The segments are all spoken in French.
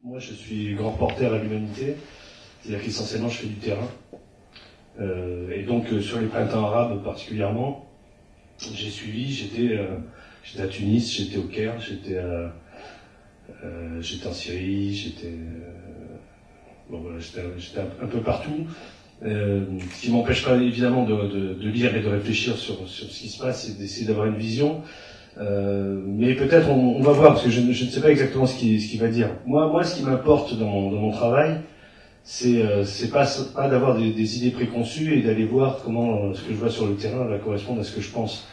Moi, je suis grand reporter à l'Humanité, c'est-à-dire qu'essentiellement, je fais du terrain. Et donc, sur les printemps arabes particulièrement, j'ai suivi, j'étais à Tunis, j'étais au Caire, j'étais en Syrie, bon, voilà, j'étais un peu partout. Ce qui m'empêche pas évidemment de lire et de réfléchir sur ce qui se passe et d'essayer d'avoir une vision. Mais peut-être on va voir, parce que je ne sais pas exactement ce qu'il va dire. Moi, ce qui m'importe dans mon travail, c'est pas d'avoir des idées préconçues et d'aller voir comment ce que je vois sur le terrain va correspondre à ce que je pense.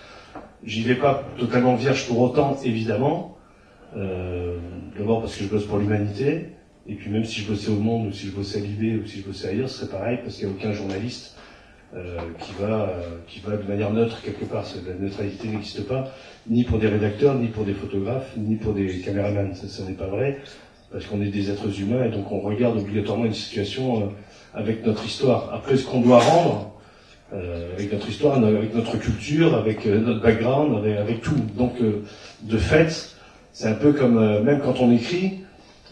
J'y vais pas totalement vierge pour autant, évidemment. D'abord parce que je bosse pour l'Humanité, et puis même si je bossais au Monde, ou si je bossais à l'IB, ou si je bossais ailleurs, ce serait pareil, parce qu'il n'y a aucun journaliste qui va de manière neutre quelque part. La neutralité n'existe pas, ni pour des rédacteurs, ni pour des photographes, ni pour des caméramans. Ça n'est pas vrai, parce qu'on est des êtres humains, et donc on regarde obligatoirement une situation avec notre histoire. Après, ce qu'on doit rendre, avec notre histoire, avec notre culture, avec notre background, avec tout. Donc, de fait, c'est un peu comme, même quand on écrit,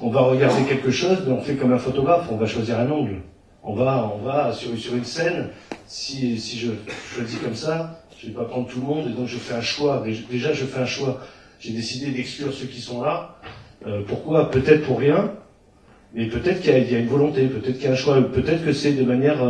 on va regarder quelque chose, mais on fait comme un photographe, on va choisir un angle. On va sur une scène, si je choisis comme ça, je vais pas prendre tout le monde, et donc je fais un choix. Déjà, je fais un choix. J'ai décidé d'exclure ceux qui sont là. Pourquoi? Peut-être pour rien, mais peut-être qu'il y a une volonté, peut-être qu'il y a un choix, peut-être que c'est de manière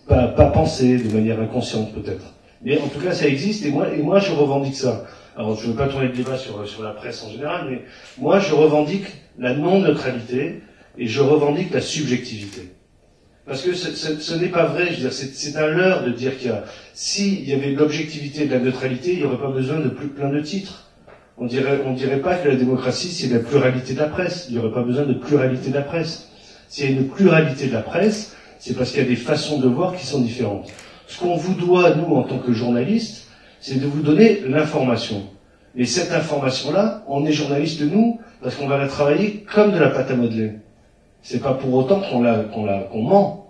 pas pensée, de manière inconsciente peut-être. Mais en tout cas, ça existe, et moi je revendique ça. Alors, je ne veux pas tourner le débat sur la presse en général, mais moi, je revendique la non-neutralité et je revendique la subjectivité. Parce que ce n'est pas vrai, je veux dire, c'est un leurre de dire s'il y avait de l'objectivité et de la neutralité, il n'y aurait pas besoin de plein de titres. On dirait pas que la démocratie, c'est la pluralité de la presse. Il n'y aurait pas besoin de pluralité de la presse. S'il y a une pluralité de la presse, c'est parce qu'il y a des façons de voir qui sont différentes. Ce qu'on vous doit, nous, en tant que journalistes, c'est de vous donner l'information. Et cette information-là, on est journaliste, nous, parce qu'on va la travailler comme de la pâte à modeler. C'est pas pour autant qu'on ment.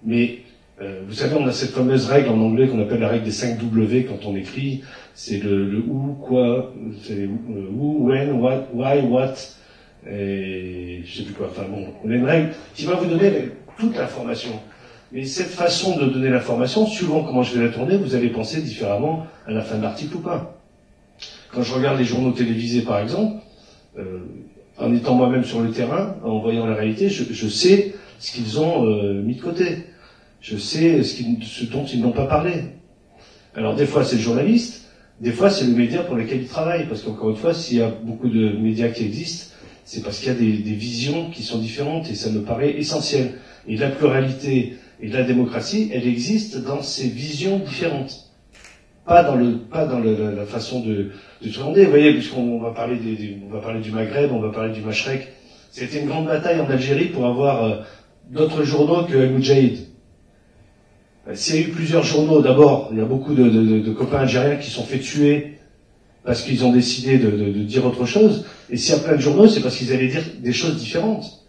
Mais, vous savez, on a cette fameuse règle en anglais qu'on appelle la règle des 5 W quand on écrit. C'est le où, quoi, c'est who, when, what, why, what, et je sais plus quoi. Enfin bon, on a une règle qui va vous donner toute l'information. Mais cette façon de donner l'information, suivant comment je vais la tourner, vous allez penser différemment à la fin de l'article ou pas. Quand je regarde les journaux télévisés, par exemple, en étant moi-même sur le terrain, en voyant la réalité, je sais ce qu'ils ont mis de côté. Je sais ce dont ils n'ont pas parlé. Alors des fois c'est le journaliste, des fois c'est le média pour lequel il travaille, parce qu'encore une fois, s'il y a beaucoup de médias qui existent, c'est parce qu'il y a des visions qui sont différentes, et ça me paraît essentiel. Et la pluralité et la démocratie, elle existe dans ces visions différentes. Pas dans la façon de tourner. Vous voyez, puisqu'on va parler on va parler du Maghreb, on va parler du Mashrek. C'était une grande bataille en Algérie pour avoir d'autres journaux que Al-Moudjahid. S'il y a eu plusieurs journaux, d'abord, il y a beaucoup de copains algériens qui sont fait tuer parce qu'ils ont décidé de dire autre chose. Et s'il y a plein de journaux, c'est parce qu'ils allaient dire des choses différentes.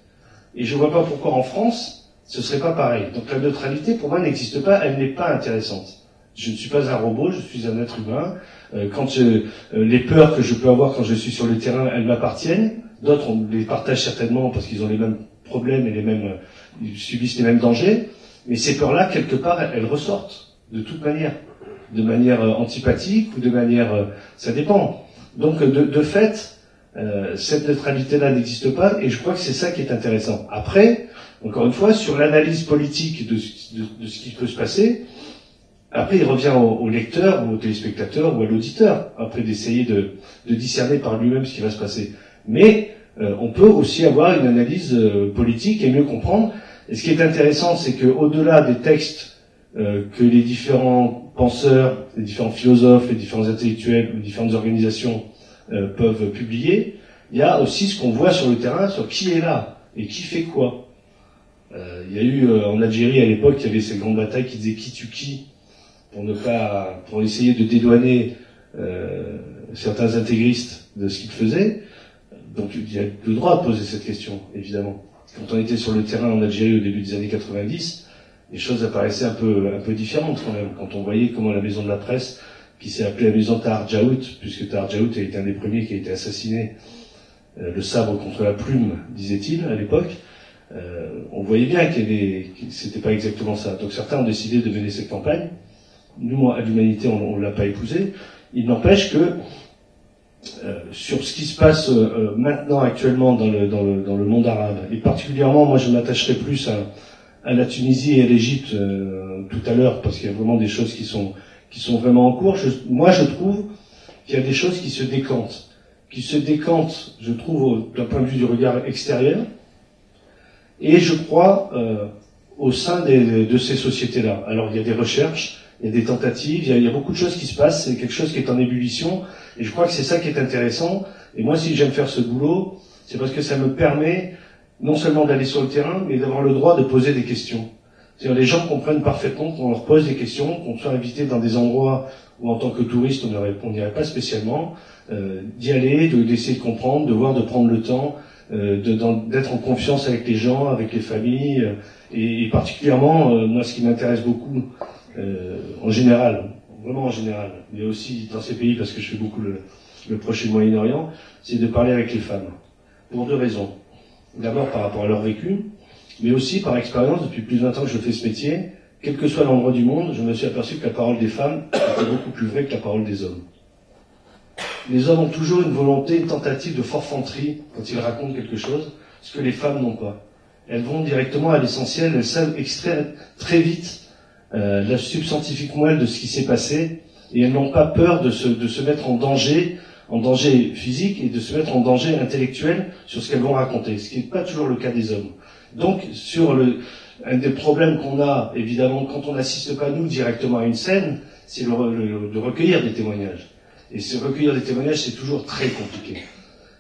Et je vois pas pourquoi en France, ce serait pas pareil. Donc la neutralité, pour moi, n'existe pas, elle n'est pas intéressante. Je ne suis pas un robot, je suis un être humain. Les peurs que je peux avoir quand je suis sur le terrain, elles m'appartiennent. D'autres, on les partage certainement parce qu'ils ont les mêmes problèmes et ils subissent les mêmes dangers. Mais ces peurs-là, quelque part, elles ressortent, de toute manière. De manière antipathique ou de manière... ça dépend. Donc, de fait, cette neutralité-là n'existe pas, et je crois que c'est ça qui est intéressant. Après, encore une fois, sur l'analyse politique de ce qui peut se passer, après il revient au lecteur, ou au téléspectateur, ou à l'auditeur, après d'essayer de discerner par lui-même ce qui va se passer. Mais on peut aussi avoir une analyse politique et mieux comprendre. Et ce qui est intéressant, c'est qu'au-delà des textes que les différents penseurs, les différents philosophes, les différents intellectuels, les différentes organisations peuvent publier, il y a aussi ce qu'on voit sur le terrain, sur qui est là et qui fait quoi. Il y a eu en Algérie à l'époque, il y avait ces grandes batailles qui disaient qui tue qui, pour essayer de dédouaner certains intégristes de ce qu'ils faisaient. Donc il y a le droit de poser cette question, évidemment. Quand on était sur le terrain en Algérie au début des années 90, les choses apparaissaient un peu différentes quand même, quand on voyait comment la maison de la presse, qui s'est appelée la maison Tahar Djaout, puisque Tahar Djaout a été un des premiers qui a été assassiné le sabre contre la plume, disait-il à l'époque. On voyait bien que c'était pas exactement ça. Donc certains ont décidé de mener cette campagne. Nous, à l'Humanité, on l'a pas épousé. Il n'empêche que sur ce qui se passe maintenant, actuellement, dans le monde arabe, et particulièrement, moi, je m'attacherai plus à la Tunisie et à l'Égypte tout à l'heure, parce qu'il y a vraiment des choses qui sont vraiment en cours. Moi, je trouve qu'il y a des choses qui se décantent, je trouve, d'un point de vue du regard extérieur, et je crois au sein de ces sociétés-là. Alors, il y a des recherches, il y a des tentatives, il y a beaucoup de choses qui se passent, c'est quelque chose qui est en ébullition, et je crois que c'est ça qui est intéressant. Et moi, si j'aime faire ce boulot, c'est parce que ça me permet non seulement d'aller sur le terrain, mais d'avoir le droit de poser des questions. C'est-à-dire, les gens comprennent parfaitement qu'on leur pose des questions, qu'on soit invité dans des endroits où, en tant que touriste, on n'irait pas spécialement, d'y aller, d'essayer de comprendre, de voir, de prendre le temps, d'être en confiance avec les gens, avec les familles, et particulièrement, moi, ce qui m'intéresse beaucoup, en général, vraiment en général, mais aussi dans ces pays, parce que je fais beaucoup le Proche et le Moyen-Orient, c'est de parler avec les femmes. Pour deux raisons. D'abord par rapport à leur vécu, mais aussi par expérience, depuis plus de 20 ans que je fais ce métier, quel que soit l'endroit du monde, je me suis aperçu que la parole des femmes était beaucoup plus vraie que la parole des hommes. Les hommes ont toujours une volonté, une tentative de forfanterie quand ils racontent quelque chose, ce que les femmes n'ont pas. Elles vont directement à l'essentiel, elles savent extraire très vite la substantifique moelle de ce qui s'est passé, et elles n'ont pas peur de se mettre en danger physique et de se mettre en danger intellectuel sur ce qu'elles vont raconter, ce qui n'est pas toujours le cas des hommes. Donc, un des problèmes qu'on a, évidemment, quand on n'assiste pas, nous, directement à une scène, c'est de recueillir des témoignages. Et recueillir des témoignages, c'est toujours très compliqué.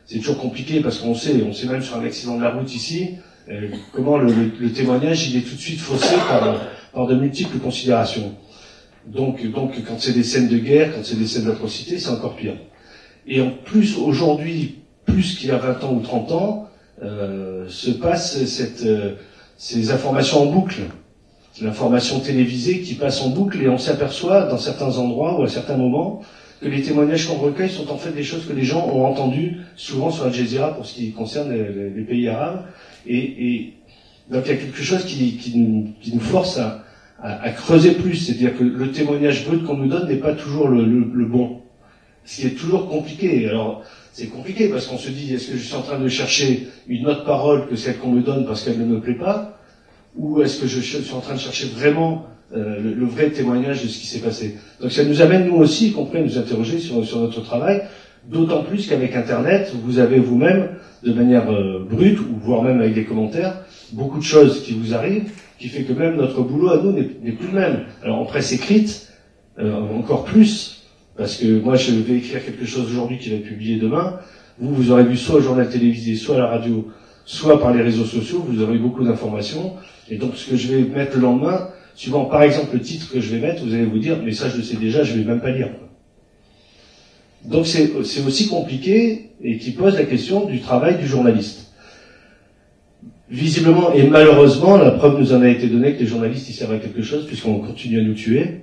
C'est toujours compliqué parce qu'on sait même sur un accident de la route ici, comment le témoignage, il est tout de suite faussé par de multiples considérations. Donc, quand c'est des scènes de guerre, quand c'est des scènes d'atrocité, c'est encore pire. Et en plus, aujourd'hui, plus qu'il y a 20 ans ou 30 ans, se passe ces informations en boucle. L'information télévisée qui passe en boucle, et on s'aperçoit, dans certains endroits ou à certains moments, que les témoignages qu'on recueille sont en fait des choses que les gens ont entendues, souvent sur Al Jazeera pour ce qui concerne les pays arabes. Et donc il y a quelque chose qui nous force à creuser plus. C'est-à-dire que le témoignage brut qu'on nous donne n'est pas toujours le bon. Ce qui est toujours compliqué. Alors, c'est compliqué parce qu'on se dit, est-ce que je suis en train de chercher une autre parole que celle qu'on me donne parce qu'elle ne me plaît pas? Ou est-ce que je suis en train de chercher vraiment le vrai témoignage de ce qui s'est passé? Donc ça nous amène, nous aussi, y compris à nous interroger sur notre travail, d'autant plus qu'avec Internet, vous avez vous-même, de manière brute, ou voire même avec des commentaires, beaucoup de choses qui vous arrivent, qui fait que même notre boulot à nous n'est plus le même. Alors en presse écrite, encore plus, parce que moi je vais écrire quelque chose aujourd'hui qui va être publié demain, vous aurez vu soit au journal télévisé, soit à la radio, soit par les réseaux sociaux, vous aurez beaucoup d'informations, et donc ce que je vais mettre le lendemain, suivant par exemple le titre que je vais mettre, vous allez vous dire, mais ça je le sais déjà, je vais même pas lire. Donc c'est aussi compliqué, et qui pose la question du travail du journaliste. Visiblement, et malheureusement, la preuve nous en a été donnée que les journalistes ils servent à quelque chose, puisqu'on continue à nous tuer,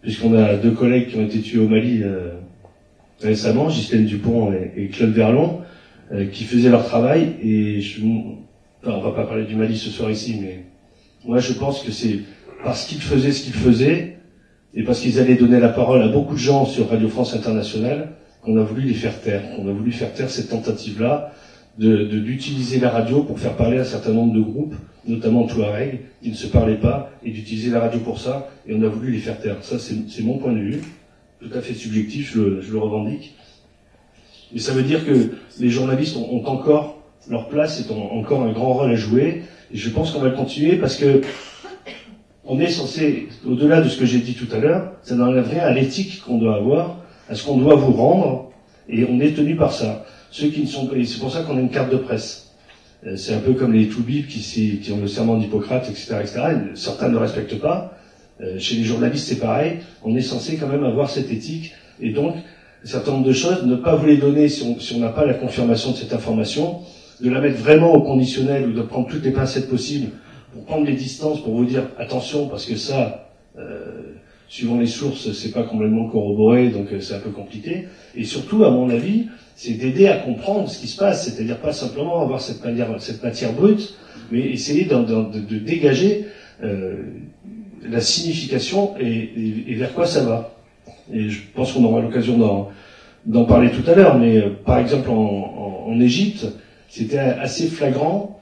puisqu'on a deux collègues qui ont été tués au Mali récemment, Ghislaine Dupont et Claude Verlon, qui faisaient leur travail, et on va pas parler du Mali ce soir ici, mais moi je pense que c'est parce qu'ils faisaient ce qu'ils faisaient, et parce qu'ils allaient donner la parole à beaucoup de gens sur Radio France Internationale, qu'on a voulu les faire taire, cette tentative-là, d'utiliser la radio pour faire parler un certain nombre de groupes, notamment Touareg, qui ne se parlaient pas, et d'utiliser la radio pour ça, et on a voulu les faire taire. Ça, c'est mon point de vue, tout à fait subjectif, je le revendique. Mais ça veut dire que les journalistes ont encore leur place, et ont encore un grand rôle à jouer, et je pense qu'on va le continuer parce que on est censé, au-delà de ce que j'ai dit tout à l'heure, ça n'enlève rien à l'éthique qu'on doit avoir, à ce qu'on doit vous rendre, et on est tenu par ça. Ceux qui ne sont pas, et c'est pour ça qu'on a une carte de presse. C'est un peu comme les toubibs qui ont le serment d'Hippocrate, etc., etc. Certains ne respectent pas. Chez les journalistes, c'est pareil. On est censé quand même avoir cette éthique, et donc un certain nombre de choses, ne pas vous les donner si on n'a pas la confirmation de cette information, de la mettre vraiment au conditionnel ou de prendre toutes les pincettes possibles pour prendre les distances, pour vous dire attention parce que ça, suivant les sources, c'est pas complètement corroboré, donc c'est un peu compliqué. Et surtout, à mon avis, c'est d'aider à comprendre ce qui se passe, c'est-à-dire pas simplement avoir cette matière brute, mais essayer de dégager la signification et vers quoi ça va. Et je pense qu'on aura l'occasion d'en parler tout à l'heure, mais par exemple en Égypte, c'était assez flagrant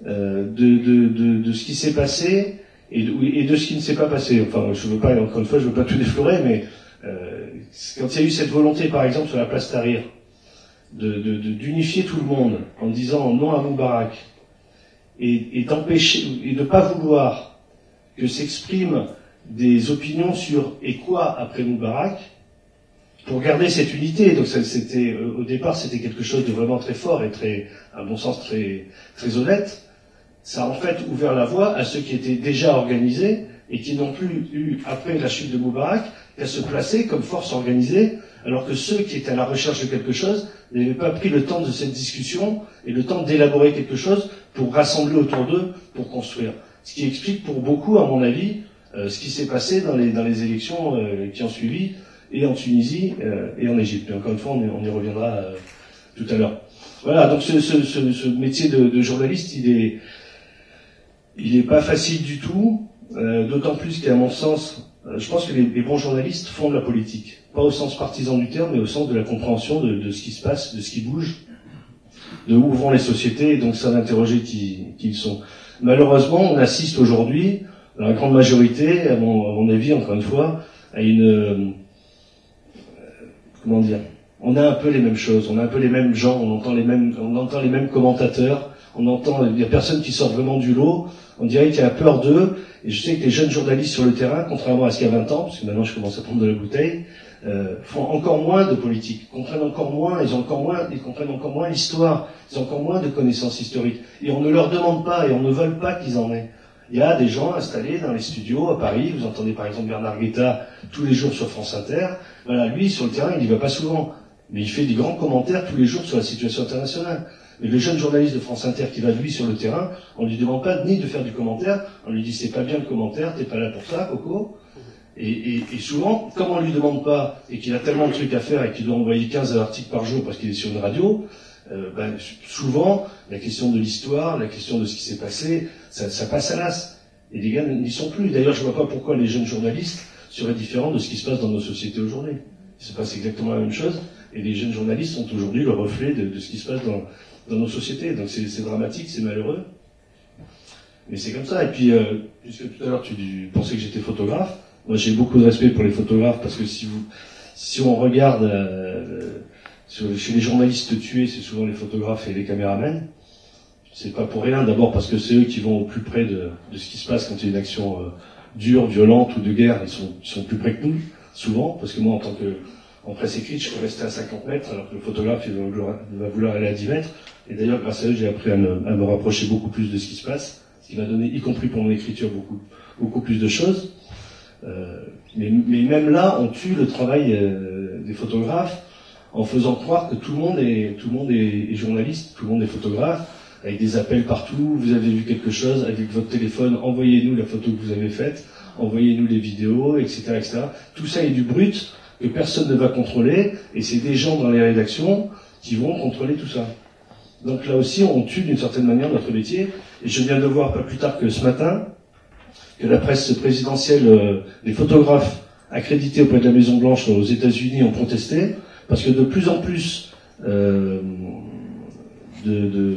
de ce qui s'est passé et de ce qui ne s'est pas passé. Enfin, je veux pas, encore une fois, je veux pas tout déflorer, mais quand il y a eu cette volonté, par exemple, sur la place Tahrir, d'unifier tout le monde en disant non à Moubarak et d'empêcher et de pas vouloir que s'expriment des opinions sur et quoi après Moubarak, pour garder cette unité. Donc c'était au départ c'était quelque chose de vraiment très fort et très, à mon sens, très très honnête. Ça a en fait ouvert la voie à ceux qui étaient déjà organisés et qui n'ont plus eu, après la chute de Moubarak, qu'à se placer comme force organisée, alors que ceux qui étaient à la recherche de quelque chose n'avaient pas pris le temps de cette discussion et le temps d'élaborer quelque chose pour rassembler autour d'eux, pour construire. Ce qui explique pour beaucoup, à mon avis, ce qui s'est passé dans les élections qui ont suivi, et en Tunisie et en Égypte. Mais encore une fois, on y reviendra tout à l'heure. Voilà, donc ce métier de journaliste, il est pas facile du tout, d'autant plus qu'à mon sens, je pense que les bons journalistes font de la politique. Pas au sens partisan du terme, mais au sens de la compréhension de ce qui se passe, de ce qui bouge, de où vont les sociétés, et donc ça d'interroger qui ils sont. Malheureusement, on assiste aujourd'hui, dans la grande majorité, à mon avis, encore une fois, à une... comment dire, on a un peu les mêmes choses, on a un peu les mêmes gens, on entend les mêmes commentateurs, il y a personne qui sort vraiment du lot, on dirait qu'il y a peur d'eux, et je sais que les jeunes journalistes sur le terrain, contrairement à ce qu'il y a 20 ans, parce que maintenant je commence à prendre de la bouteille, font encore moins de politique, comprennent encore moins, ils comprennent encore moins l'histoire, ils ont encore moins de connaissances historiques, et on ne leur demande pas, et on ne veut pas qu'ils en aient. Il y a des gens installés dans les studios à Paris, vous entendez par exemple Bernard Guetta tous les jours sur France Inter, voilà, lui sur le terrain il n'y va pas souvent, mais il fait des grands commentaires tous les jours sur la situation internationale. Mais le jeune journaliste de France Inter qui va lui sur le terrain, on lui demande pas ni de faire du commentaire, on lui dit c'est pas bien le commentaire, t'es pas là pour ça, Coco. Et souvent, comme on lui demande pas, et qu'il a tellement de trucs à faire et qu'il doit envoyer 15 articles par jour parce qu'il est sur une radio, souvent, la question de l'histoire, la question de ce qui s'est passé, ça passe à l'as. Et les gars n'y sont plus. D'ailleurs, je vois pas pourquoi les jeunes journalistes seraient différents de ce qui se passe dans nos sociétés aujourd'hui. Il se passe exactement la même chose, et les jeunes journalistes sont aujourd'hui le reflet de ce qui se passe dans nos sociétés. Donc c'est dramatique, c'est malheureux. Mais c'est comme ça. Et puis, puisque tout à l'heure tu pensais que j'étais photographe, moi j'ai beaucoup de respect pour les photographes, parce que si on regarde chez les journalistes tués, c'est souvent les photographes et les caméramans. C'est pas pour rien, d'abord parce que c'est eux qui vont au plus près de ce qui se passe quand il y a une action dure, violente ou de guerre. Ils sont plus près que nous, souvent, parce que moi en presse écrite, je peux rester à 50 mètres, alors que le photographe il va vouloir aller à 10 mètres. Et d'ailleurs, grâce à eux, j'ai appris à me rapprocher beaucoup plus de ce qui se passe, ce qui m'a donné, y compris pour mon écriture, beaucoup plus de choses. Mais même là, on tue le travail des photographes en faisant croire que tout le monde est journaliste, tout le monde est photographe, avec des appels partout, vous avez vu quelque chose, avec votre téléphone, envoyez-nous la photo que vous avez faite, envoyez-nous les vidéos, etc., etc. Tout ça est du brut que personne ne va contrôler, et c'est des gens dans les rédactions qui vont contrôler tout ça. Donc là aussi, on tue d'une certaine manière notre métier, et je viens de voir pas plus tard que ce matin, que la presse présidentielle, les photographes accrédités auprès de la Maison Blanche aux États-Unis ont protesté, parce que de plus en plus de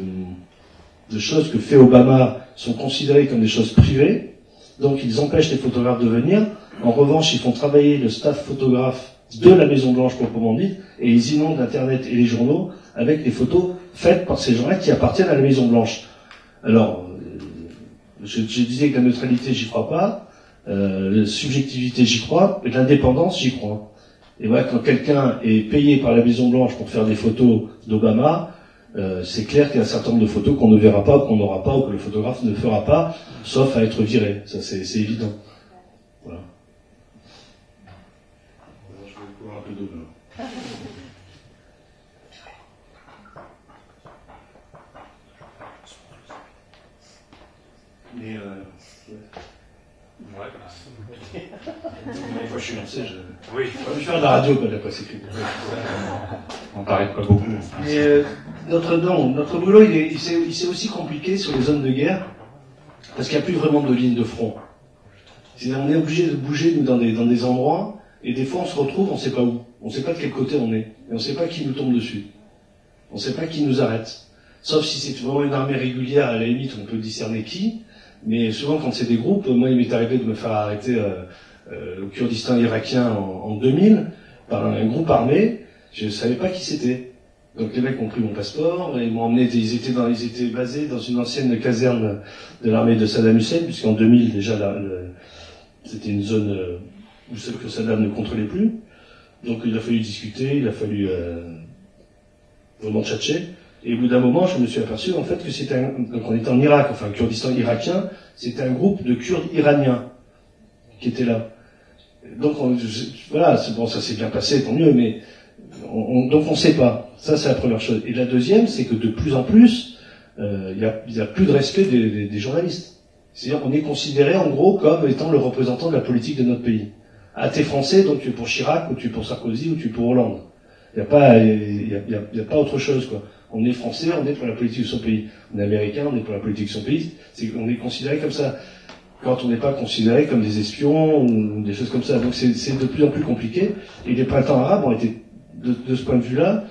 choses que fait Obama sont considérées comme des choses privées, donc ils empêchent les photographes de venir. En revanche, ils font travailler le staff photographe de la Maison Blanche proprement dit, et ils inondent Internet et les journaux avec des photos faites par ces gens-là qui appartiennent à la Maison Blanche. Alors, je disais que la neutralité, j'y crois pas, la subjectivité, j'y crois, et l'indépendance, j'y crois. Et voilà, quand quelqu'un est payé par la Maison Blanche pour faire des photos d'Obama, c'est clair qu'il y a un certain nombre de photos qu'on ne verra pas, qu'on n'aura pas, ou que le photographe ne fera pas, sauf à être viré. Ça, c'est évident. Voilà. Je vais boire un peu d'eau. Mais fois je suis lancé, Oui. je vais faire de la radio, pas de la presse écrite. On t'arrête pas beaucoup. Et notre boulot, il s'est aussi compliqué sur les zones de guerre, parce qu'il n'y a plus vraiment de ligne de front. C'est-à-dire, on est obligé de bouger nous, dans des endroits, et des fois on se retrouve, on ne sait pas où. On ne sait pas de quel côté on est. Et on ne sait pas qui nous tombe dessus. On ne sait pas qui nous arrête. Sauf si c'est vraiment une armée régulière, à la limite, on peut discerner qui. Mais souvent, quand c'est des groupes, moi, il m'est arrivé de me faire arrêter au Kurdistan irakien en 2000 par un groupe armé. Je ne savais pas qui c'était. Donc les mecs ont pris mon passeport, et ils m'ont emmené, ils étaient basés dans une ancienne caserne de l'armée de Saddam Hussein, puisqu'en 2000, déjà, c'était une zone où que Saddam ne contrôlait plus. Donc il a fallu discuter, il a fallu vraiment tchatcher. Et au bout d'un moment, je me suis aperçu en fait que donc on était en Irak, enfin le Kurdistan irakien, c'était un groupe de Kurdes iraniens qui étaient là. Donc voilà, bon, ça s'est bien passé, tant mieux, mais donc on ne sait pas. Ça c'est la première chose. Et la deuxième, c'est que de plus en plus, il y a plus de respect des journalistes. C'est-à-dire qu'on est considéré en gros comme étant le représentant de la politique de notre pays. Ah, t'es français, donc tu es pour Chirac, ou tu es pour Sarkozy, ou tu es pour Hollande. Il n'y a pas autre chose, quoi. On est français, on est pour la politique de son pays. On est américain, on est pour la politique de son pays. On est considéré comme ça. Quand on n'est pas considéré comme des espions ou des choses comme ça. Donc c'est de plus en plus compliqué. Et les printemps arabes ont été, de ce point de vue-là,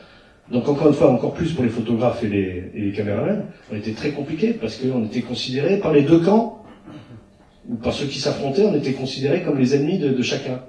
donc encore une fois, encore plus pour les photographes et les caméramans, ont été très compliqués parce qu'on était considérés par les deux camps, ou par ceux qui s'affrontaient, on était considérés comme les ennemis de chacun.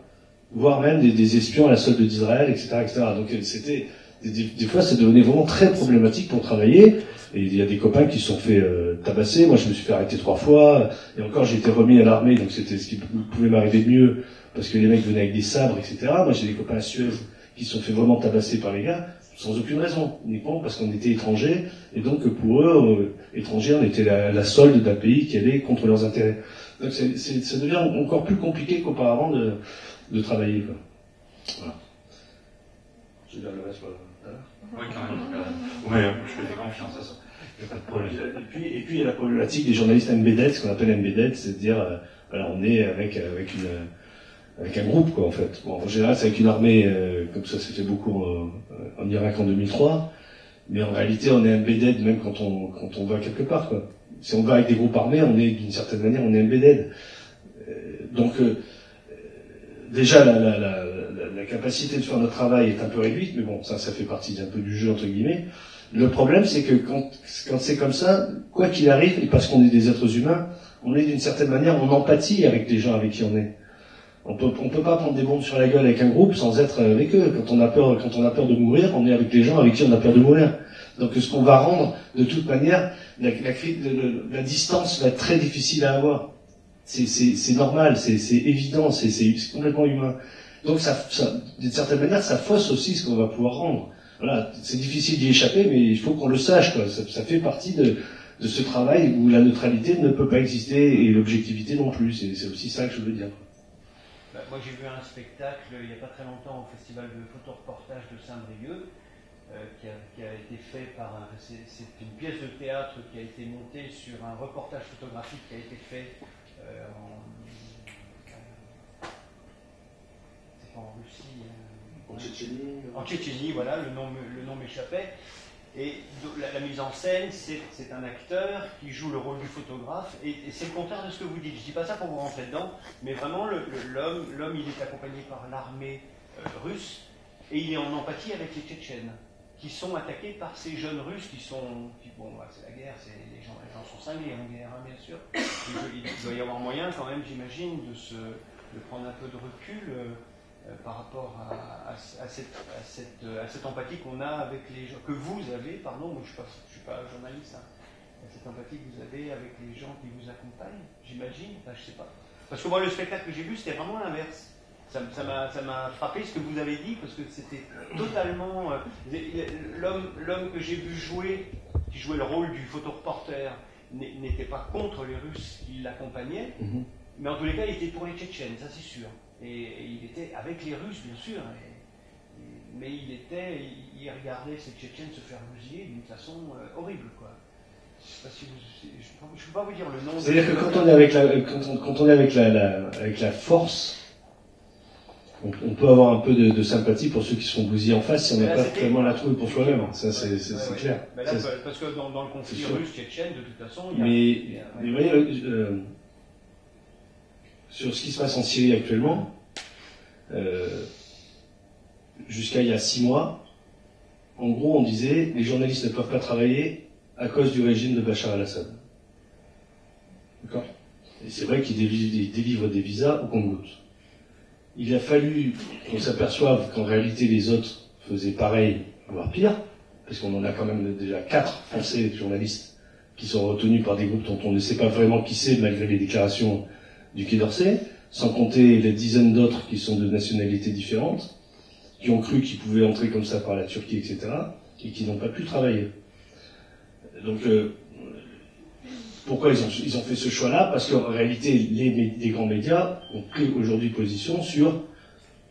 Voire même des espions à la solde d'Israël, etc., etc. Donc c'était, des fois, ça devenait vraiment très problématique pour travailler. Et il y a des copains qui se sont fait tabasser. Moi, je me suis fait arrêter 3 fois. Et encore, j'ai été remis à l'armée, donc c'était ce qui pouvait m'arriver de mieux, parce que les mecs venaient avec des sabres, etc. Moi, j'ai des copains à Suez qui se sont fait vraiment tabasser par les gars, sans aucune raison, uniquement parce qu'on était étrangers. Et donc, pour eux, étrangers, on était la solde d'un pays qui allait contre leurs intérêts. Donc, ça devient encore plus compliqué qu'auparavant de travailler, quoi. Voilà. Je vais dire le reste, voilà. Oui, quand même. Oui, je te fais confiance à ça. Il n'y a pas de problème. Et puis, il y a la problématique des journalistes embedded, ce qu'on appelle embedded, c'est-à-dire, voilà, on est avec un groupe, quoi, en fait. Bon, en général, c'est avec une armée, comme ça s'est fait beaucoup en Irak en 2003, mais en réalité, on est embedded même quand on va quelque part, quoi. Si on va avec des groupes armés, on est, d'une certaine manière, on est embedded. Donc, déjà, la capacité de faire notre travail est un peu réduite, mais bon, ça fait partie d'un peu du jeu, entre guillemets. Le problème, c'est que quand c'est comme ça, quoi qu'il arrive, et parce qu'on est des êtres humains, on est d'une certaine manière en empathie avec les gens avec qui on est. On peut pas prendre des bombes sur la gueule avec un groupe sans être avec eux. Quand on a peur de mourir, on est avec les gens avec qui on a peur de mourir. Donc, ce qu'on va rendre, de toute manière, la distance va être très difficile à avoir. C'est normal, c'est évident, c'est complètement humain. Donc d'une certaine manière, ça fausse aussi ce qu'on va pouvoir rendre. Voilà, c'est difficile d'y échapper, mais il faut qu'on le sache, quoi. Ça fait partie de ce travail où la neutralité ne peut pas exister et l'objectivité non plus. C'est aussi ça que je veux dire. Bah, moi, j'ai vu un spectacle il n'y a pas très longtemps au Festival de photoreportage de Saint-Brieuc, qui a été fait par c'est une pièce de théâtre qui a été montée sur un reportage photographique qui a été fait en Russie, en Tchétchénie, voilà, le nom m'échappait. Et la mise en scène, c'est un acteur qui joue le rôle du photographe, et c'est le contraire de ce que vous dites. Je ne dis pas ça pour vous rentrer dedans, mais vraiment, l'homme, il est accompagné par l'armée russe, et il est en empathie avec les Tchétchènes, qui sont attaqués par ces jeunes Russes bon, bah, c'est la guerre, les gens sont cinglés en guerre, hein, bien sûr. Il doit y avoir moyen, quand même, j'imagine, de prendre un peu de recul par rapport à cette empathie qu'on a avec les gens, que vous avez, pardon, moi je suis pas journaliste, hein, cette empathie que vous avez avec les gens qui vous accompagnent, j'imagine, enfin, je sais pas. Parce que moi, le spectacle que j'ai vu, c'était vraiment l'inverse. Ça m'a frappé ce que vous avez dit, parce que c'était totalement... l'homme que j'ai vu jouer, qui jouait le rôle du photoreporter, n'était pas contre les Russes qui l'accompagnaient, mais en tous les cas, il était pour les Tchétchènes, ça c'est sûr. Et il était avec les Russes, bien sûr, mais il regardait ces Tchétchènes se faire bousiller d'une façon horrible, quoi. Je ne peux pas vous dire le nom. C'est-à-dire que quand on est avec la force, on peut avoir un peu de sympathie pour ceux qui sont bousillés en face si on n'a pas vraiment la trouille pour soi-même. Ça, c'est clair. Mais là, parce que dans le conflit russe-tchétchène, de toute façon, mais vous voyez, sur ce qui se passe en Syrie actuellement, jusqu'à il y a 6 mois, en gros, on disait les journalistes ne peuvent pas travailler à cause du régime de Bachar al-Assad. D'accord ? Et c'est vrai qu'ils délivrent des visas au compte-gouttes. Il a fallu qu'on s'aperçoive qu'en réalité les autres faisaient pareil, voire pire, parce qu'on en a quand même déjà 4 Français journalistes qui sont retenus par des groupes dont on ne sait pas vraiment qui c'est, malgré les déclarations du Quai d'Orsay, sans compter les dizaines d'autres qui sont de nationalités différentes, qui ont cru qu'ils pouvaient entrer comme ça par la Turquie, etc., et qui n'ont pas pu travailler. Donc, pourquoi ils ont fait ce choix-là? Parce qu'en réalité, les grands médias ont pris aujourd'hui position sur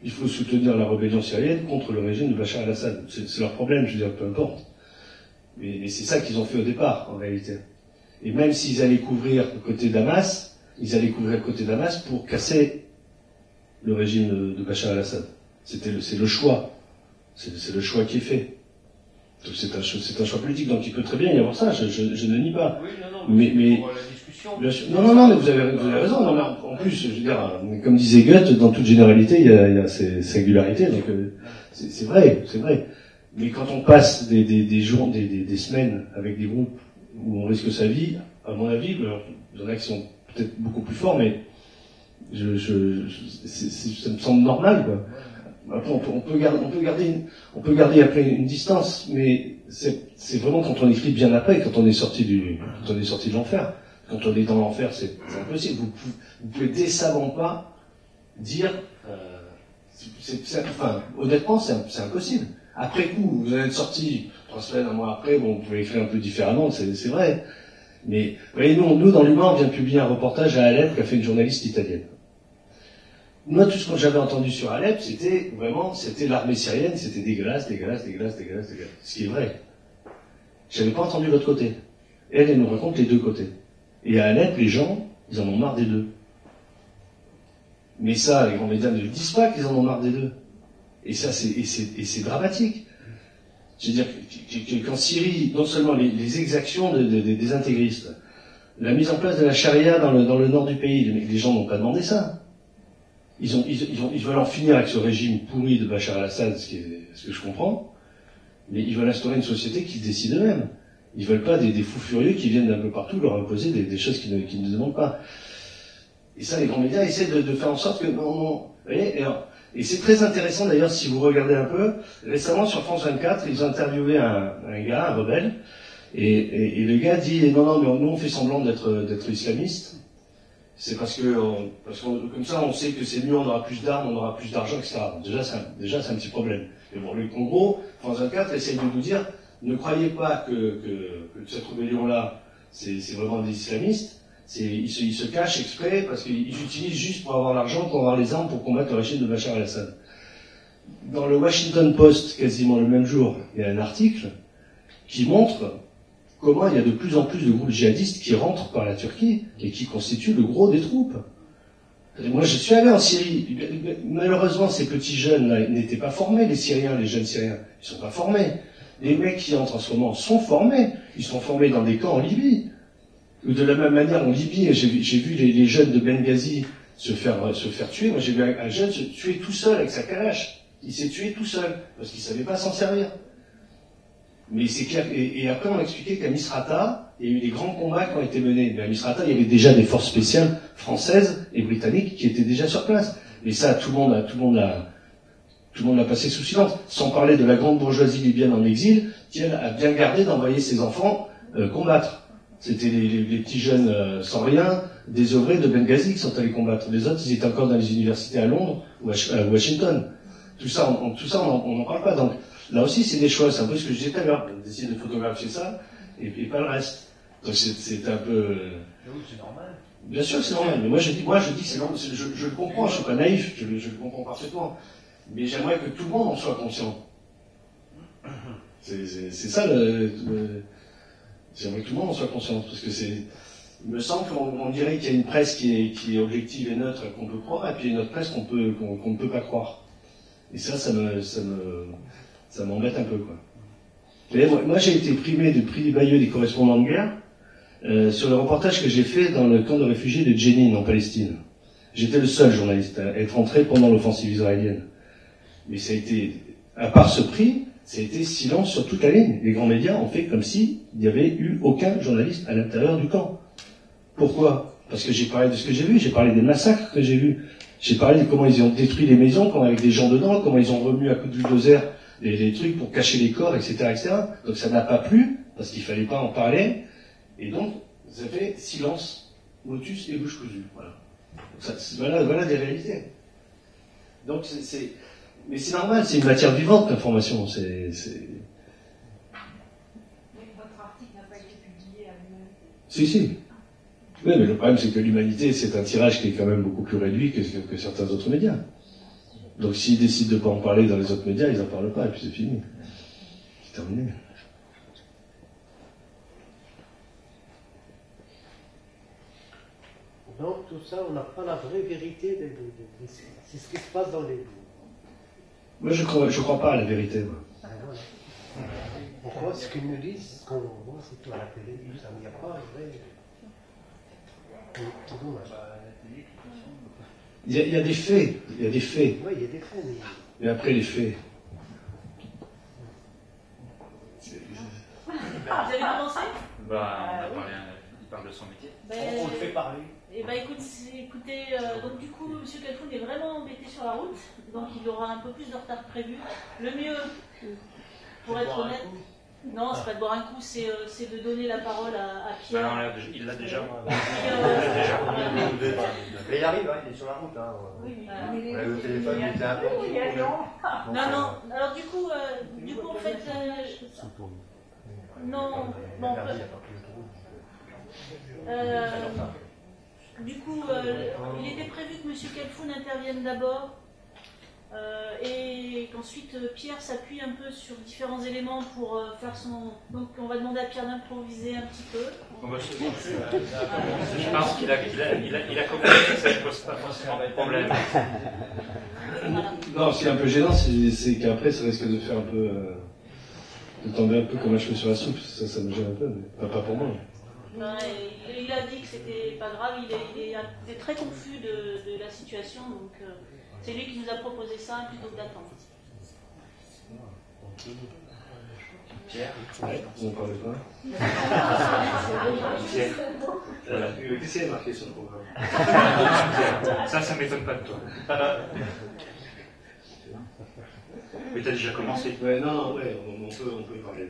il faut soutenir la rébellion syrienne contre le régime de Bachar al-Assad. C'est leur problème, je veux dire, peu importe. Mais c'est ça qu'ils ont fait au départ, en réalité. Et même s'ils allaient couvrir le côté Damas, ils allaient couvrir le côté Damas pour casser le régime de Bachar al-Assad. C'est le choix. C'est le choix qui est fait. C'est un choix politique, donc il peut très bien y avoir ça, je ne nie pas. Oui, non, mais pour la discussion. Bien sûr, non, mais vous avez raison. Non, mais en plus, je veux dire, comme disait Goethe, dans toute généralité, il y a ses singularités, donc c'est vrai. Mais quand on passe des jours, des semaines avec des groupes où on risque sa vie, à mon avis, il y en a qui sont peut-être beaucoup plus forts, mais ça me semble normal, quoi. Après, on peut garder après une distance, mais c'est vraiment quand on écrit bien après, quand on est sorti de l'enfer. Quand on est dans l'enfer, c'est impossible. Vous pouvez décemment pas dire, honnêtement, c'est impossible. Après coup, vous allez être sorti 3 semaines, 1 mois après, bon, vous pouvez écrire un peu différemment, c'est vrai. Mais, vous voyez, nous, dans l'Humain, on vient de publier un reportage à Alep qu'a fait une journaliste italienne. Moi, tout ce que j'avais entendu sur Alep, c'était l'armée syrienne, c'était dégueulasse. Ce qui est vrai. J'avais pas entendu l'autre côté. Elle nous raconte les 2 côtés. Et à Alep, les gens, ils en ont marre des 2. Mais ça, les grands médias ne le disent pas qu'ils en ont marre des 2. Et ça, c'est dramatique. Je veux dire qu'en Syrie, non seulement les exactions des intégristes, la mise en place de la charia dans le nord du pays, les gens n'ont pas demandé ça. Ils veulent en finir avec ce régime pourri de Bachar al-Assad, ce que je comprends, mais ils veulent instaurer une société qui décide eux-mêmes. Ils veulent pas des fous furieux qui viennent d'un peu partout leur imposer des choses qu'ils ne demandent pas. Et ça, les grands médias essaient de faire en sorte que vous voyez, et c'est très intéressant d'ailleurs si vous regardez un peu. Récemment sur France 24, ils ont interviewé un gars, un rebelle, et le gars dit non, mais nous on fait semblant d'être islamiste. C'est parce que comme ça, on sait que c'est mieux, on aura plus d'armes, on aura plus d'argent, etc. Déjà, c'est un petit problème. Mais bon, en gros, France 24 essaye de nous dire, ne croyez pas que cette rébellion-là, c'est vraiment des islamistes. Ils se cachent exprès parce qu'ils utilisent juste pour avoir l'argent, pour avoir les armes, pour combattre le régime de Bachar al-Assad. Dans le Washington Post, quasiment le même jour, il y a un article qui montre comment il y a de plus en plus de groupes djihadistes qui rentrent par la Turquie et qui constituent le gros des troupes. Moi, je suis allé en Syrie. Malheureusement, ces petits jeunes-là n'étaient pas formés, les jeunes Syriens. Ils sont pas formés. Les mecs qui entrent en ce moment sont formés. Ils sont formés dans des camps en Libye. Ou de la même manière, en Libye, j'ai vu les jeunes de Benghazi se faire tuer. Moi, j'ai vu un jeune se tuer tout seul avec sa calache. Il s'est tué tout seul parce qu'il savait pas s'en servir. Mais c'est clair. Et après, on m'a expliqué qu'à Misrata, il y a eu des grands combats qui ont été menés. Mais à Misrata, il y avait déjà des forces spéciales françaises et britanniques qui étaient déjà sur place. Et ça, tout le monde l'a passé sous silence. Sans parler de la grande bourgeoisie libyenne en exil, qui elle a bien gardé d'envoyer ses enfants combattre. C'était les petits jeunes sans rien, désœuvrés de Benghazi qui sont allés combattre. Les autres, ils étaient encore dans les universités à Londres ou à Washington. Tout ça, on n'en parle pas. Donc, là aussi, c'est des choix. C'est un peu ce que je disais tout à l'heure. D'essayer de photographier ça et pas le reste. Donc, c'est un peu... Oui, c'est normal. Bien sûr, c'est normal. Mais moi, je dis que c'est normal. Je le comprends. Je suis pas naïf. Je le comprends parfaitement. Mais j'aimerais que tout le monde en soit conscient. C'est ça j'aimerais que tout le monde en soit conscient. Parce que Il me semble qu'on dirait qu'il y a une presse qui est objective et neutre qu'on peut croire, et puis une autre presse qu'on ne peut pas croire. Et ça m'embête un peu, quoi. Mais moi j'ai été primé du prix Bayeux des correspondants de guerre sur le reportage que j'ai fait dans le camp de réfugiés de Jenin en Palestine. J'étais le seul journaliste à être entré pendant l'offensive israélienne. Mais ça a été, à part ce prix, ça a été silence sur toute la ligne. Les grands médias ont fait comme s'il n'y avait eu aucun journaliste à l'intérieur du camp. Pourquoi? Parce que j'ai parlé de ce que j'ai vu, j'ai parlé des massacres que j'ai vus, j'ai parlé de comment ils ont détruit les maisons, comment avec des gens dedans, comment ils ont remué à coups de bulldozer les trucs pour cacher les corps, etc., etc. Donc ça n'a pas plu, parce qu'il fallait pas en parler, et donc ça fait silence, motus et bouche cousue. Voilà. Voilà des réalités. Donc mais c'est normal, c'est une matière vivante l'information. Votre article n'a pas été publié à l'humanité. Si. Oui, mais le problème c'est que l'humanité c'est un tirage qui est quand même beaucoup plus réduit que certains autres médias. Donc s'ils décident de ne pas en parler dans les autres médias, ils n'en parlent pas, et puis c'est fini. C'est terminé. Donc tout ça, on n'a pas la vraie vérité c'est ce qui se passe dans les livres. Moi je crois pas à la vérité. Moi. Ah, voilà. Pourquoi ce qu'ils nous disent, ce qu'on voit, c'est tout à la télé, tout ça, il n'y a pas la vraie. C'est dommage. Il y a des faits, Oui, il y a des faits, mais après les faits. Vous avez commencé? On a parlé, il parle de son métier. On le fait parler. Eh ben écoutez, donc du coup, M. Khalfoun est vraiment embêté sur la route, donc il aura un peu plus de retard que prévu. Le mieux, pour être honnête, non, c'est pas de boire un coup, c'est de donner la parole à Pierre. Non, il l'a déjà. Mais il arrive, il est sur la route. Oui, On a eu le téléphone, il était un peu. non. Alors du coup en fait, non, bon, du coup, il était prévu que M. Khalfoun intervienne d'abord et qu'ensuite Pierre s'appuie un peu sur différents éléments pour faire son... Donc on va demander à Pierre d'improviser un petit peu. Je pense qu'il a compris que ça ne pose pas forcément de problème. Voilà. Non, ce qui est un peu gênant, c'est qu'après ça risque de faire un peu... de tomber un peu comme un cheveu sur la soupe. Ça me gêne un peu, mais pas pour moi. Non, il a dit que c'était pas grave, il était très confus de la situation, donc c'est lui qui nous a proposé ça plutôt que d'attendre. Pierre, Vous en parlez pas? Pierre. Voilà. Qu'est-ce qu'il y a marqué sur le programme? Ça m'étonne pas de toi. Mais t'as déjà commencé. Ouais, non, ouais, on peut y parler.